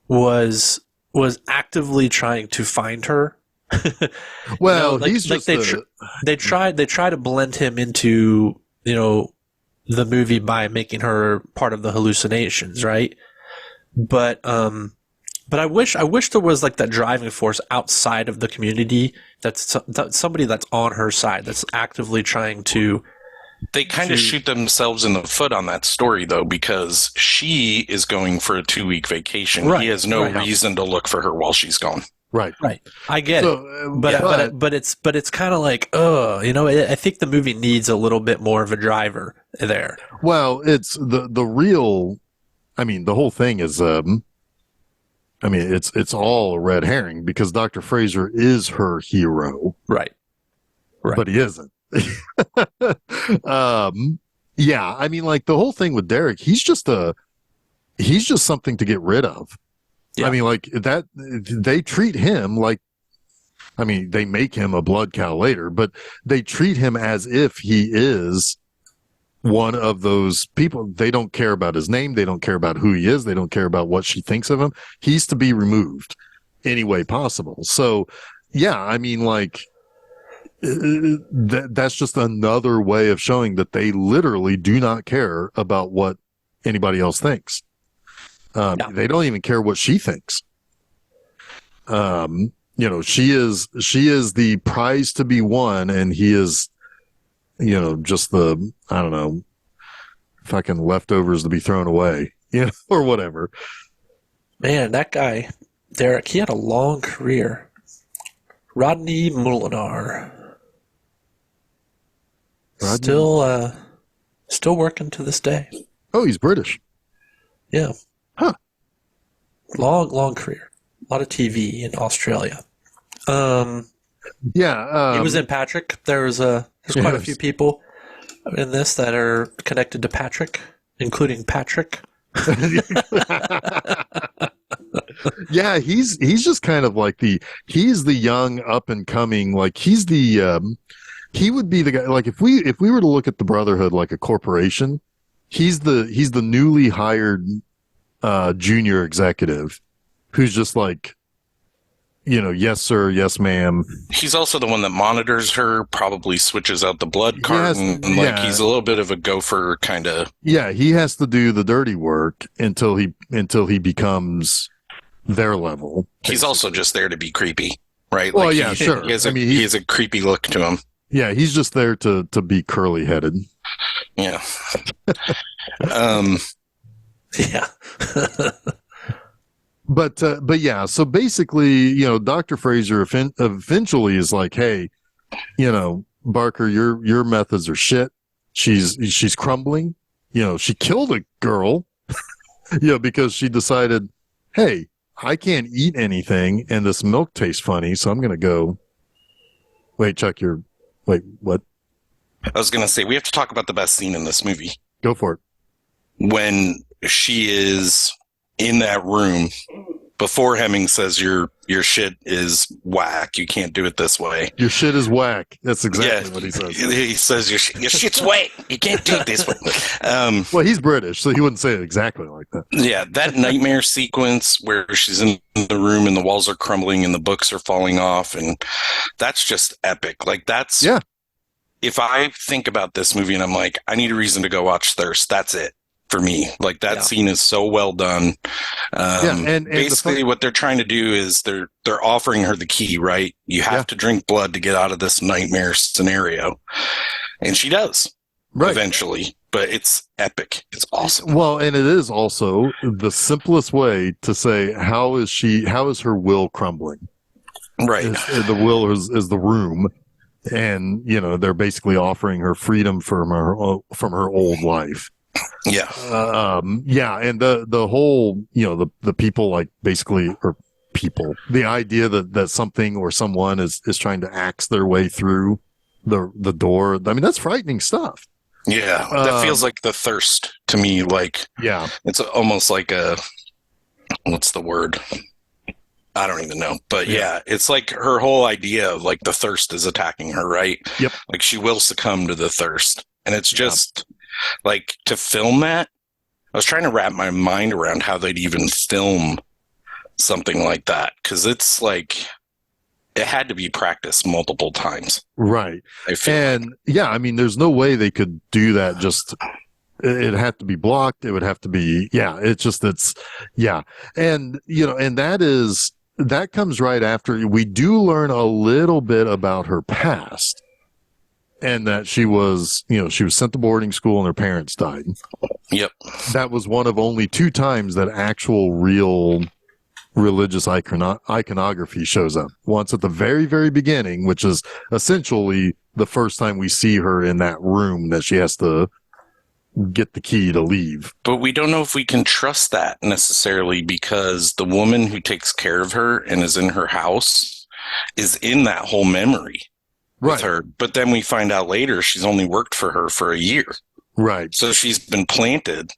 was actively trying to find her. Well, he's just they try to blend him into the movie by making her part of the hallucinations, right? But I wish there was like that driving force outside of the community that's somebody that's on her side that's actively trying to. They kind of shoot themselves in the foot on that story, though, because she is going for a 2-week vacation. Right, he has no reason to look for her while she's gone. Right. I get it, but it's kind of like, I think the movie needs a little bit more of a driver there. Well, it's the real. I mean, the whole thing is. It's all a red herring because Dr. Fraser is her hero, right? But he isn't. Yeah, I mean, like the whole thing with Derek, he's just something to get rid of. Yeah. I mean, like that they treat him like, I mean, they make him a blood cow later, but they treat him as if he is one of those people. They don't care about his name. They don't care about who he is. They don't care about what she thinks of him. He's to be removed any way possible. So, yeah, I mean, like, that's just another way of showing that they literally do not care about what anybody else thinks. No. They don't even care what she thinks. She is the prize to be won, and he is, just the, I don't know, fucking leftovers to be thrown away, or whatever. Man, that guy, Derek, he had a long career. Rodney Mullinar. Still working to this day. Oh, he's British. Yeah. Huh. Long career. A lot of TV in Australia. He was in Patrick. There's quite a few people in this that are connected to Patrick, including Patrick, Yeah, he's just kind of like he's the young up and coming, like he would be the guy, like if we were to look at the Brotherhood like a corporation, he's the newly hired junior executive who's just like, yes sir, yes ma'am. He's also the one that monitors her, probably switches out the blood carton. Like he's a little bit of a gopher kind of. Yeah, he has to do the dirty work until he becomes their level. He's also just there to be creepy, right? Well, like yeah, sure. He has a creepy look to him. Yeah, he's just there to be curly headed. Yeah. Yeah. But yeah, so basically, Dr. Fraser eventually is like, hey, Barker, your methods are shit. She's crumbling. She killed a girl, because she decided, hey, I can't eat anything and this milk tastes funny, so I'm going to go. Wait, Chuck, wait, what? I was going to say, we have to talk about the best scene in this movie. Go for it. When she is in that room before Hemming says your shit is whack. You can't do it this way. Your shit is whack. That's exactly what he says. He says your shit's whack. You can't do it this way. Well, he's British, so he wouldn't say it exactly like that. Yeah, that nightmare sequence where she's in the room and the walls are crumbling and the books are falling off, and that's just epic. Like that's If I think about this movie and I'm like, I need a reason to go watch Thirst, that's it. For me, like that scene is so well done. And basically what they're trying to do is they're offering her the key, right? You have to drink blood to get out of this nightmare scenario. And she does eventually, but it's epic. It's awesome. Well, and it is also the simplest way to say, how is her will crumbling? Right. The will is the room. And, they're basically offering her freedom from her old life. Yeah. And the whole, the people, like basically, or people, the idea that something or someone is trying to axe their way through the door. I mean, that's frightening stuff. Yeah. That feels like the Thirst to me. Like, it's almost like what's the word? I don't even know. But yeah, it's like her whole idea of like the Thirst is attacking her, right? Yep. Like she will succumb to the Thirst. And it's just like to film that. I was trying to wrap my mind around how they'd even film something like that. Cause it's like, it had to be practiced multiple times. Right. And I mean, there's no way they could do that. It'd have to be blocked. It would have to be, and that comes right after we do learn a little bit about her past. And that she was sent to boarding school and her parents died. Yep. That was one of only 2 times that actual real religious iconography shows up. Once at the very, very beginning, which is essentially the first time we see her in that room that she has to get the key to leave. But we don't know if we can trust that necessarily, because the woman who takes care of her and is in her house is in that whole memory. With her, but then we find out later she's only worked for her for a year. Right. So she's been planted,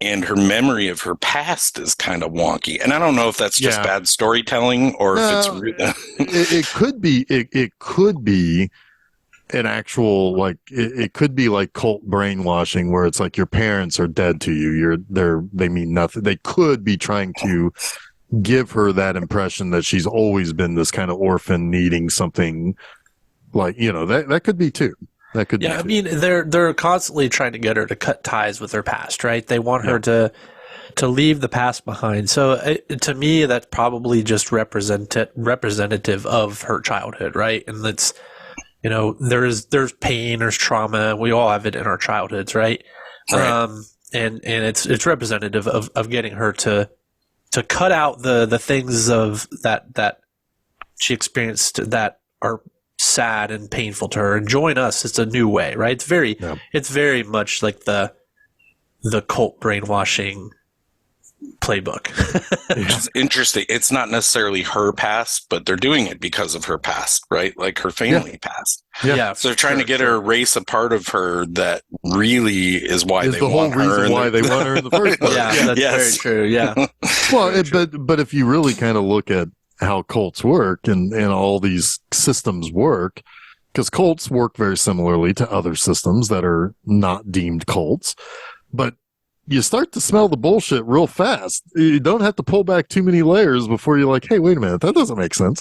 and her memory of her past is kind of wonky. And I don't know if that's just bad storytelling or if it's it could be it could be an actual, like it could be like cult brainwashing where it's like your parents are dead to you. They mean nothing. They could be trying to give her that impression that she's always been this kind of orphan needing something. Like, that could be too. That could be too. I mean, they're constantly trying to get her to cut ties with her past, right? They want her to leave the past behind. So to me, that's probably just representative of her childhood, right? And that's, there's pain, there's trauma. We all have it in our childhoods, right? And it's representative of getting her to cut out the things of that she experienced that are sad and painful to her, and join us. It's a new way, right? It's very much like the cult brainwashing playbook. Which is interesting. It's not necessarily her past, but they're doing it because of her past, right? Like her family past. Yeah. So they're trying to get her erase a part of her that really is why Is they the whole want her. reason why they want her in the first place. Yeah, that's very true. Yeah. Well, but if you really kind of look at how cults work and all these systems work, because cults work very similarly to other systems that are not deemed cults, but you start to smell the bullshit real fast. You don't have to pull back too many layers before you're like, hey, wait a minute, that doesn't make sense.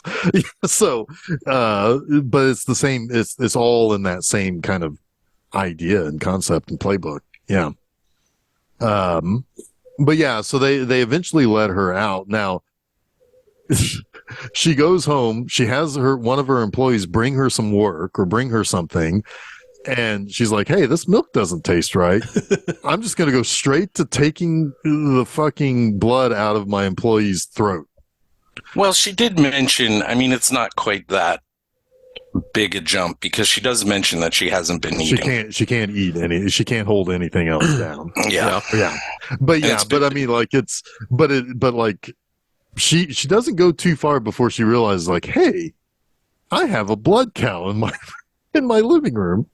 So, but it's the same. It's all in that same kind of idea and concept and playbook. Yeah. But yeah, so they eventually let her out. Now, she goes home. She has one of her employees bring her some work or bring her something. And she's like, hey, this milk doesn't taste right. I'm just going to go straight to taking the fucking blood out of my employee's throat. Well, she did mention, I mean, it's not quite that big a jump because she does mention that she hasn't been eating. She can't eat she can't hold anything else down. Yeah. But I mean, like but like she doesn't go too far before she realizes like, hey, I have a blood cow in my living room.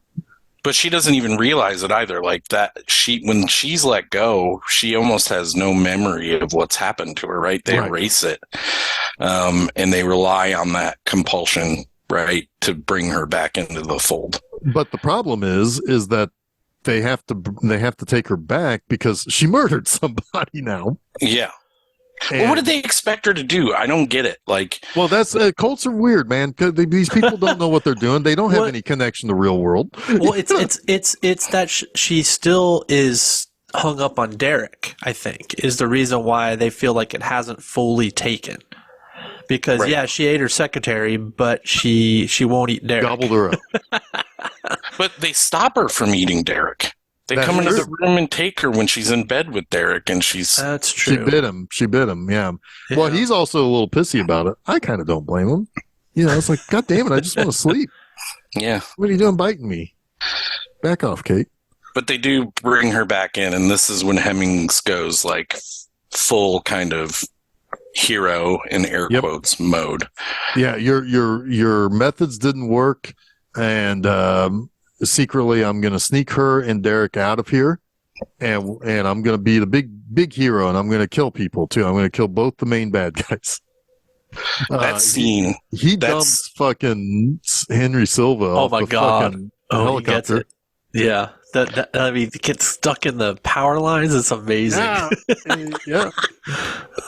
But she doesn't even realize it either. Like that, when she's let go, she almost has no memory of what's happened to her. Right? They erase it, and they rely on that compulsion, right, to bring her back into the fold. But the problem is that they have to take her back because she murdered somebody now. Yeah. Well, what did they expect her to do? I don't get it. Like, well, that's cults are weird, man. Because these people don't know what they're doing. They don't have any connection to real world. Well, it's that she still is hung up on Derek. I think is the reason why they feel like it hasn't fully taken. Because she ate her secretary, but she won't eat Derek. Gobbled her up. But they stop her from eating Derek. They come into the room and take her when she's in bed with Derek, and that's true. She bit him. Yeah. Well, he's also a little pissy about it. I kind of don't blame him. You know, it's like, God damn it, I just want to sleep. Yeah. What are you doing biting me? Back off, Kate. But they do bring her back in, and this is when Hemmings goes like full kind of hero in air quotes mode. Yeah, your methods didn't work, and secretly I'm going to sneak her and Derek out of here, and I'm going to be the big hero, and I'm going to kill people too. I'm going to kill both the main bad guys. That scene, he dumps fucking Henry Silva. Oh my god! Helicopter. Yeah, I mean, it gets stuck in the power lines. It's amazing. Yeah.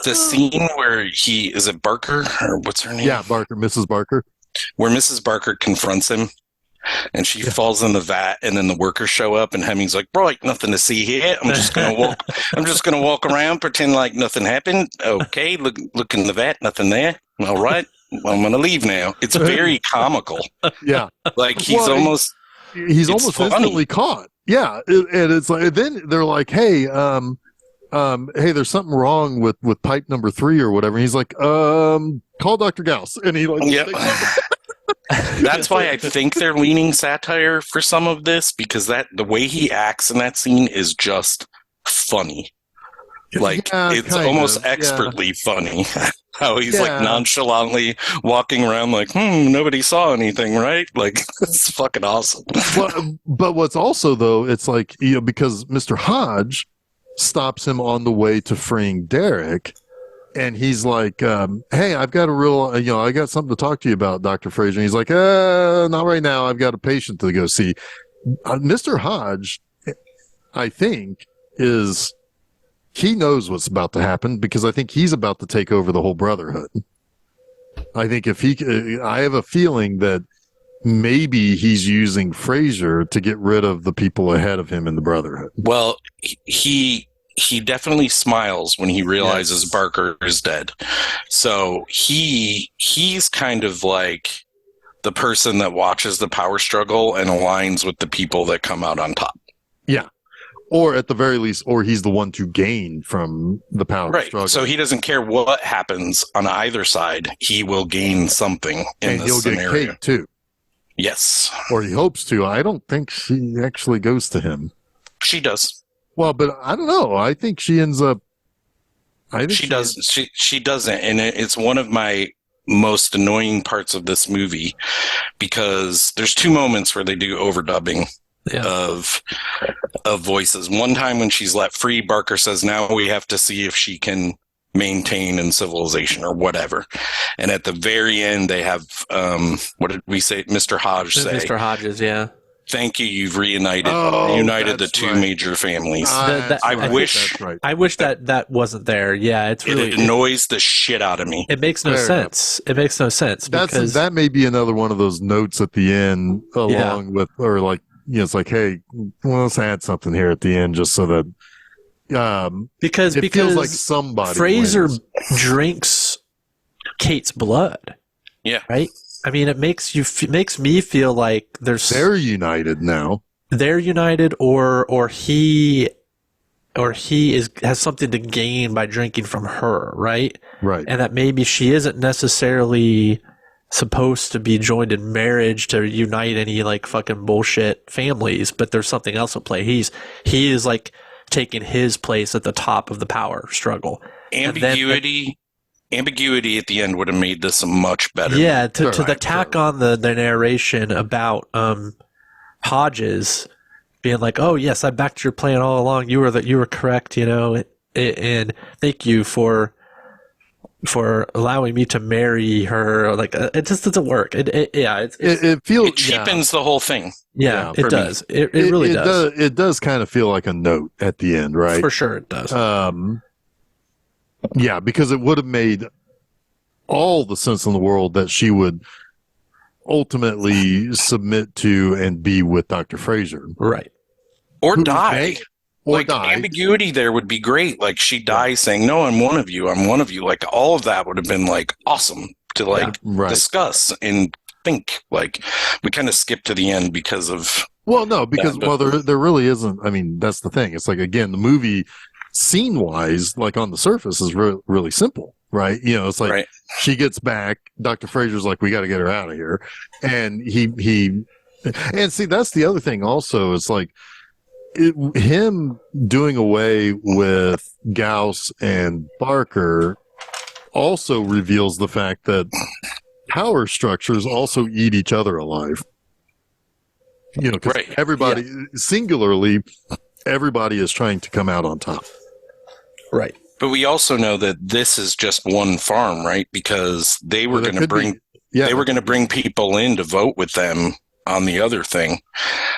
The scene where is it Barker or what's her name? Yeah, Barker, Mrs. Barker. Where Mrs. Barker confronts him. And she falls in the vat, and then the workers show up, and Hemming's like, "Bro, like nothing to see here. I'm just gonna walk. I'm just gonna walk around, pretend like nothing happened. Okay, look in the vat, nothing there. All right, well, I'm gonna leave now." It's very comical. Yeah, like he's almost instantly caught. Yeah, and it's like then they're like, "Hey, hey, there's something wrong with pipe number 3 or whatever." And he's like, "Call Dr. Gauss," and he like, That's why I think they're leaning satire for some of this, because the way he acts in that scene is just funny. Like it's almost expertly funny. How he's like nonchalantly walking around like, nobody saw anything, right? Like it's fucking awesome. But what's also though, it's like, because Mr. Hodge stops him on the way to freeing Derek. And he's like, hey, I've got I got something to talk to you about, Dr. Fraser. And he's like, not right now. I've got a patient to go see. Mr. Hodge, I think, he knows what's about to happen because I think he's about to take over the whole Brotherhood. I think I have a feeling that maybe he's using Fraser to get rid of the people ahead of him in the Brotherhood. Well, he definitely smiles when he realizes Barker is dead. So he's kind of like the person that watches the power struggle and aligns with the people that come out on top. Yeah. Or at the very least, or he's the one to gain from the power struggle. So he doesn't care what happens on either side. He will gain something in this scenario. Get cake too. Yes. Or he hopes to. I don't think she actually goes to him. She does. Well, but I don't know. I think she ends up I think She does. She doesn't, and it's one of my most annoying parts of this movie because there's two moments where they do overdubbing of voices. One time when she's let free, Barker says, "Now we have to see if she can maintain in civilization or whatever." And at the very end, they have what did we say? Mr. Hodge say, Mr. Hodges, yeah. "Thank you. You've reunited the two major families." I wish that wasn't there. Yeah, it's really it annoys the shit out of me. It makes no sense. It makes no sense because that may be another one of those notes at the end, along with, or like, it's like, hey, well, let's add something here at the end just so that because feels like somebody Fraser drinks Kate's blood. Yeah, right. I mean, it makes me feel like they're united now. They're united, or he has something to gain by drinking from her, right? Right. And that maybe she isn't necessarily supposed to be joined in marriage to unite any like fucking bullshit families, but there's something else at play. He is like taking his place at the top of the power struggle. Ambiguity at the end would have made this a much better. Yeah, to the tack on the narration about Hodges being like, "Oh yes, I backed your plan all along. You were correct, and thank you for allowing me to marry her." Like it just doesn't work. It cheapens the whole thing. Yeah, it does. It really does. It does kind of feel like a note at the end, right? For sure, it does. Yeah, because it would have made all the sense in the world that she would ultimately submit to and be with Dr. Fraser. Right. Or die. Ambiguity there would be great. Like she dies saying, "No, I'm one of you. I'm one of you." Like all of that would have been like awesome to discuss and think. Like we kind of skipped to the end because of there really isn't. I mean, that's the thing. It's like, again, the movie scene wise, like on the surface, is really simple, right? It's like she gets back, Dr. Fraser's like, we got to get her out of here, and and see, that's the other thing also. It's like him doing away with Gauss and Barker also reveals the fact that power structures also eat each other alive. Because everybody singularly, everybody is trying to come out on top. Right. But we also know that this is just one farm, right? Because they were going to bring people in to vote with them on the other thing.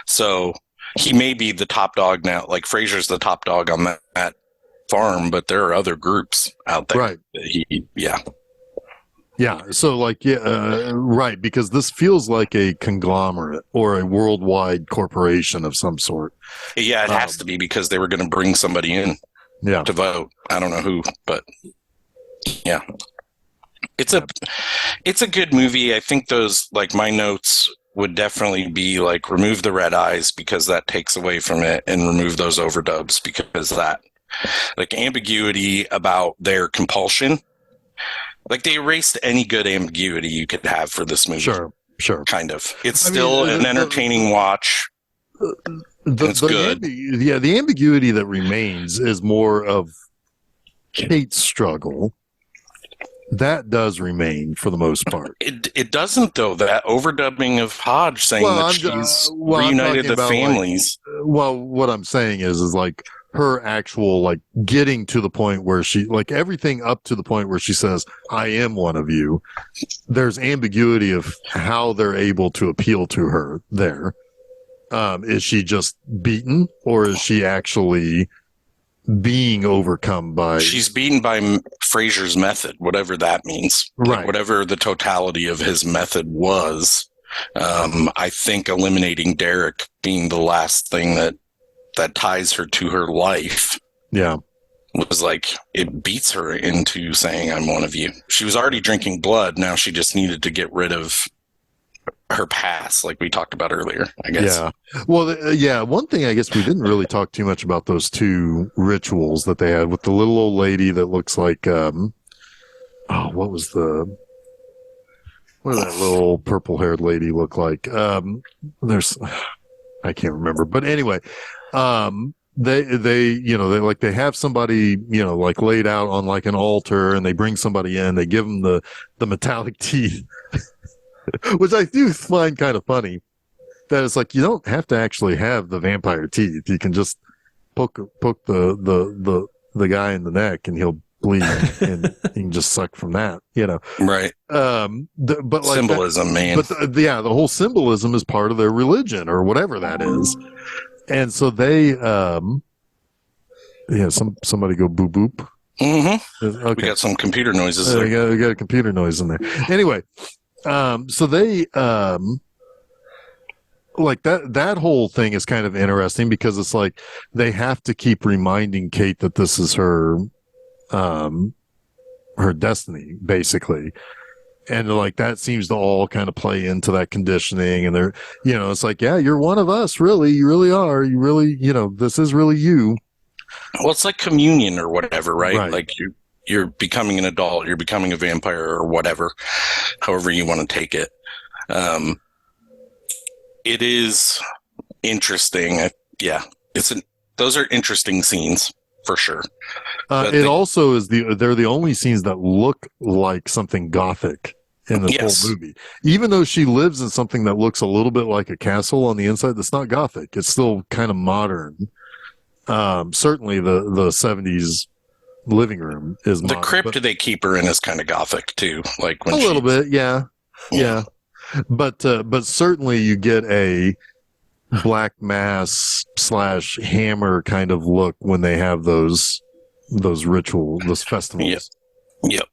So he may be the top dog now. Like Fraser's the top dog on that farm, but there are other groups out there. Right. Yeah. So right. Because this feels like a conglomerate or a worldwide corporation of some sort. Yeah, it has to be because they were going to bring somebody in. Yeah. To vote. I don't know who, but yeah. It's a good movie. I think those, like, my notes would definitely be like remove the red eyes because that takes away from it, and remove those overdubs because that, like, ambiguity about their compulsion. Like, they erased any good ambiguity you could have for this movie. Sure. Kind of. It's still an entertaining watch. It's good. The ambiguity that remains is more of Kate's struggle. That does remain for the most part. It doesn't, though. That overdubbing of Hodge saying that she's reunited the families. What I'm saying is like her actual, like, getting to the point where she, like, everything up to the point where she says, "I am one of you." There's ambiguity of how they're able to appeal to her there. Is she just beaten, or is she actually being overcome by... She's beaten by Fraser's method, whatever that means. Right. Like, whatever the totality of his method was. I think eliminating Derek being the last thing that ties her to her life. Yeah. Was like, it beats her into saying, "I'm one of you." She was already drinking blood. Now she just needed to get rid of her past, like we talked about earlier, I guess. Yeah. Well, one thing I guess we didn't really talk too much about those two rituals that they had with the little old lady that looks like, what did that little purple-haired lady look like? I can't remember. But anyway, they have somebody, like laid out on like an altar, and they bring somebody in, they give them the metallic teeth, which I do find kind of funny. That it's like, you don't have to actually have the vampire teeth. You can just poke the guy in the neck and he'll bleed, and you can just suck from that, Right. But like symbolism, man. But the whole symbolism is part of their religion or whatever that is. And so they, somebody go boop boop. Mm-hmm. Okay. We got some computer noises We there. got a computer noise in there. Anyway, so they, like that whole thing is kind of interesting because it's like they have to keep reminding Kate that this is her destiny, basically. And like that seems to all kind of play into that conditioning, and they're, it's like, yeah, you're one of us, really, you really are, you really, this is really you. Well, it's like communion or whatever, right? Right. Like you're becoming an adult, you're becoming a vampire or whatever, however you want to take it. It is interesting. Yeah, those are interesting scenes for sure. Also is they're the only scenes that look like something gothic in this whole movie. Even though she lives in something that looks a little bit like a castle on the inside, that's not gothic. It's still kind of modern. Certainly the 70s living room is modern. The crypt they keep her in is kind of gothic too. Like when little bit, yeah. But certainly you get a Black Mass / Hammer kind of look when they have those festivals. Yep.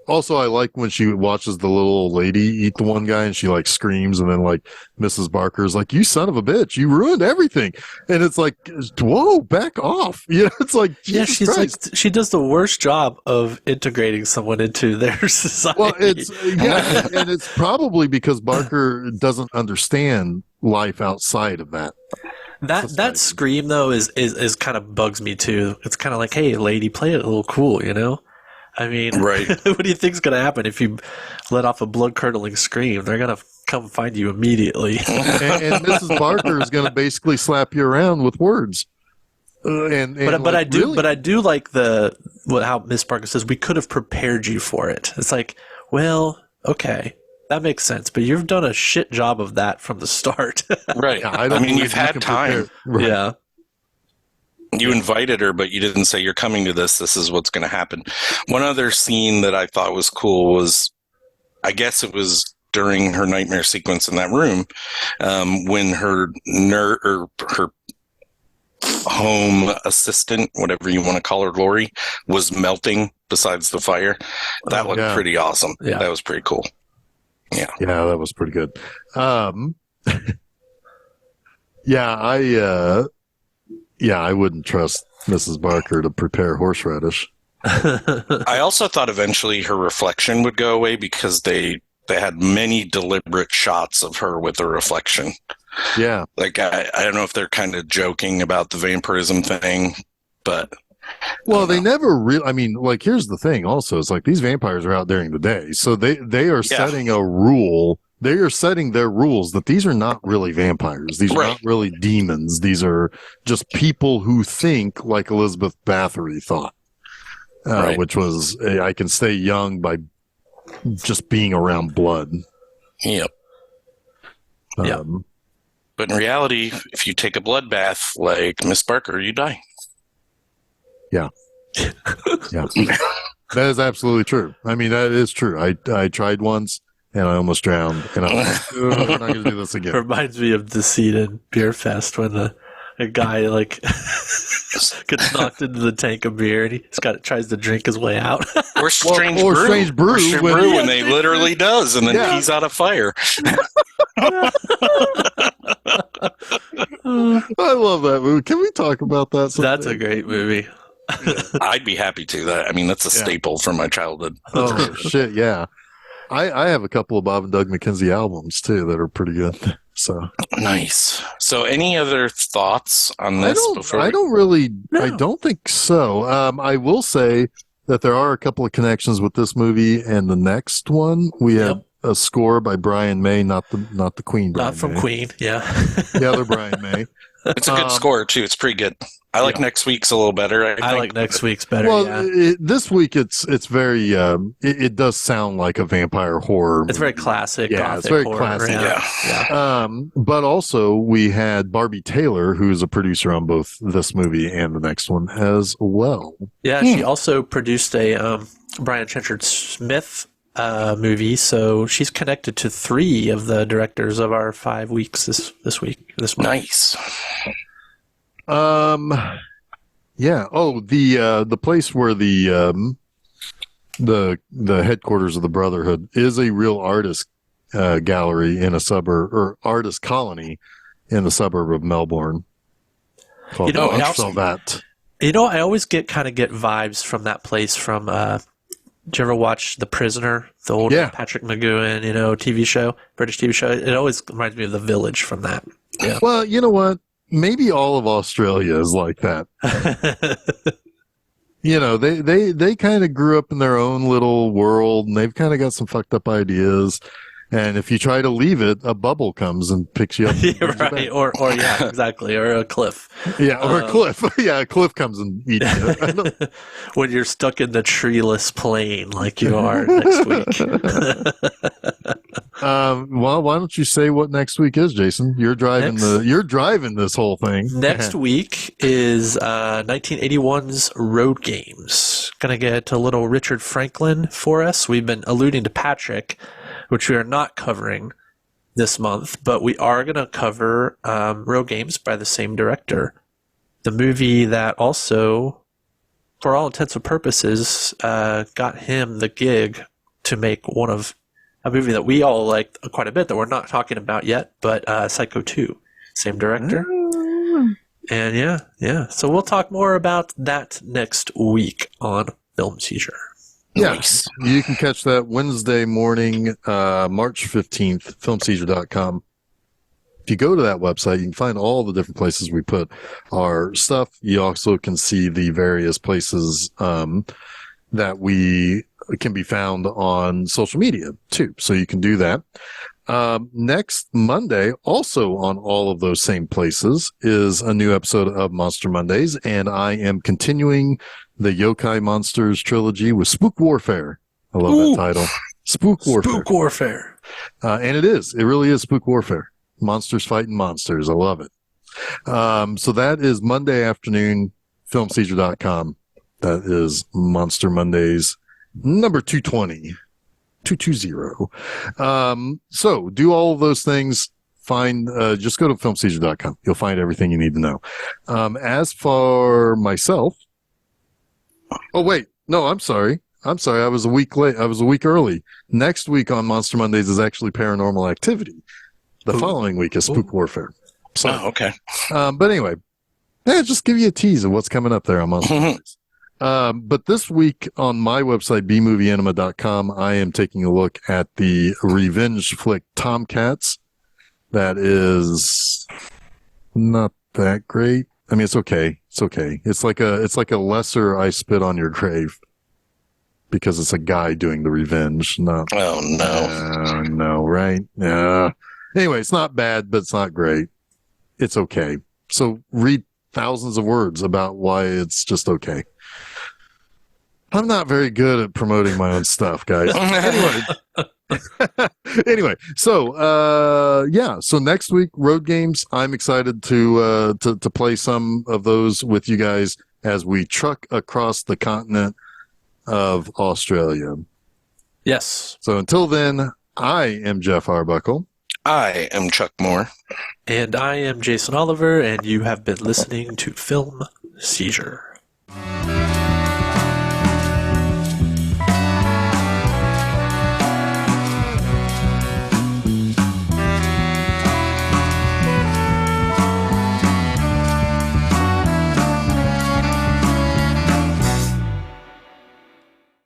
Also, I like when she watches the little old lady eat the one guy, and she like screams, and then like Mrs. Barker's like, "You son of a bitch! You ruined everything!" And it's like, "Whoa, back off!" It's like, Jesus she's Christ. like, she does the worst job of integrating someone into their society. Well, and it's probably because Barker doesn't understand life outside of that. That scream though is kind of bugs me too. It's kind of like, hey, lady, play it a little cool, I mean, right. What do you think's going to happen if you let off a blood-curdling scream? They're going to come find you immediately. and Mrs. Barker is going to basically slap you around with words. But I do like how Miss Barker says, we could have prepared you for it. It's like, well, okay, that makes sense, but you've done a shit job of that from the start. Right. Yeah, I mean, you've had time. Right. Yeah. You invited her, but you didn't say you're coming to this. This is what's going to happen. One other scene that I thought was cool was, I guess it was during her nightmare sequence in that room, when her her home assistant, whatever you want to call her, Lori, was melting besides the fire. That looked pretty awesome. Yeah. That was pretty cool. Yeah. Yeah, that was pretty good. I wouldn't trust Mrs. Barker to prepare horseradish. I also thought eventually her reflection would go away because they had many deliberate shots of her with a reflection. Yeah. Like, I don't know if they're kind of joking about the vampirism thing, but... Well, they never really... I mean, like, here's the thing also. It's like these vampires are out during the day. So they are setting a rule... They are setting their rules that these are not really vampires. These are not really demons. These are just people who think like Elizabeth Bathory thought, which was, I can stay young by just being around blood. Yep. But in reality, if you take a blood bath like Miss Barker, you die. Yeah. Yeah. That is absolutely true. I mean, that is true. I tried once. And I almost drowned. And I'm like, I'm not going to do this again. Reminds me of the scene in Beer Fest when a guy like gets knocked into the tank of beer and he's tries to drink his way out. Or Strange Brew when they literally does, and then he's out of fire. I love that movie. Can we talk about that someday? That's a great movie. I'd be happy to. That's a staple from my childhood. Oh, shit, yeah. I have a couple of Bob and Doug McKenzie albums too that are pretty good. So nice. So, any other thoughts on this? I don't think so. I will say that there are a couple of connections with this movie and the next one. We have a score by Brian May, not the Queen. Brian Not from May. Queen, yeah. The other Brian May. It's a good score too. It's pretty good. I like next week's a little better. I I think. like next week's better. Well, Yeah, this week it's very it does sound like a vampire horror. it's very classic. Yeah, Gothic it's very horror, classic. Yeah. But also we had Barbie Taylor, who is a producer on both this movie and the next one as well. Yeah, she also produced a Brian Trenchard Smith movie, so she's connected to 3 of the directors of our 5 weeks this month. Nice. Yeah. Oh, the place where the headquarters of the Brotherhood is a real artist gallery in a suburb, or artist colony in the suburb of Melbourne. Called That. I always get vibes from that place from did you ever watch The Prisoner, the old Patrick McGowan, TV show, British TV show? It always reminds me of The Village from that. Yeah. Well, you know what? Maybe all of Australia is like that. They kind of grew up in their own little world, and they've kind of got some fucked up ideas. And if you try to leave it, a bubble comes and picks you up. Yeah, right. Or yeah, exactly. Or a cliff. Yeah, or a cliff. Yeah, a cliff comes and eats you. When you're stuck in the treeless plain like you are next week. Well, why don't you say what next week is, Jason? You're driving this whole thing. Next week is 1981's Road Games. Gonna get a little Richard Franklin for us. We've been alluding to Patrick, which we are not covering this month, but we are going to cover Road Games by the same director. The movie that also, for all intents and purposes, got him the gig to make a movie that we all like quite a bit that we're not talking about yet, but Psycho 2, same director. And yeah. So we'll talk more about that next week on Film Seizure. Yes, you can catch that Wednesday morning, March 15th, filmseizure.com. If you go to that website, you can find all the different places we put our stuff. You also can see the various places that we can be found on social media, too. So you can do that. Next Monday, also on all of those same places, is a new episode of Monster Mondays, and I am continuing the Yokai Monsters trilogy with Spook Warfare. I love that title. Spook Warfare. Spook Warfare. And it really is Spook Warfare. Monsters fighting monsters. I love it. So that is Monday afternoon, filmseizure.com. That is Monster Mondays number 220. 220. So do all of those things. Just go to filmseizure.com. You'll find everything you need to know. As for myself, oh wait, no, I'm sorry. I was a week late. I was a week early. Next week on Monster Mondays is actually Paranormal Activity. The following week is Spook Warfare. So, okay. But anyway, just give you a tease of what's coming up there on Monster Mondays. But this week on my website, bmovieanima.com, I am taking a look at the revenge flick Tomcats. That is not that great. I mean, it's okay. It's okay. It's like a lesser I Spit on Your Grave, because it's a guy doing the revenge. Not. Oh no. No, right? Yeah. Anyway, it's not bad, but it's not great. It's okay. So read thousands of words about why it's just okay. I'm not very good at promoting my own stuff, guys. Anyway, so so next week, Road Games. I'm excited to play some of those with you guys as we truck across the continent of Australia. Yes. So until then, I am Jeff Arbuckle. I am Chuck Moore. And I am Jason Oliver, and you have been listening to Film Seizure.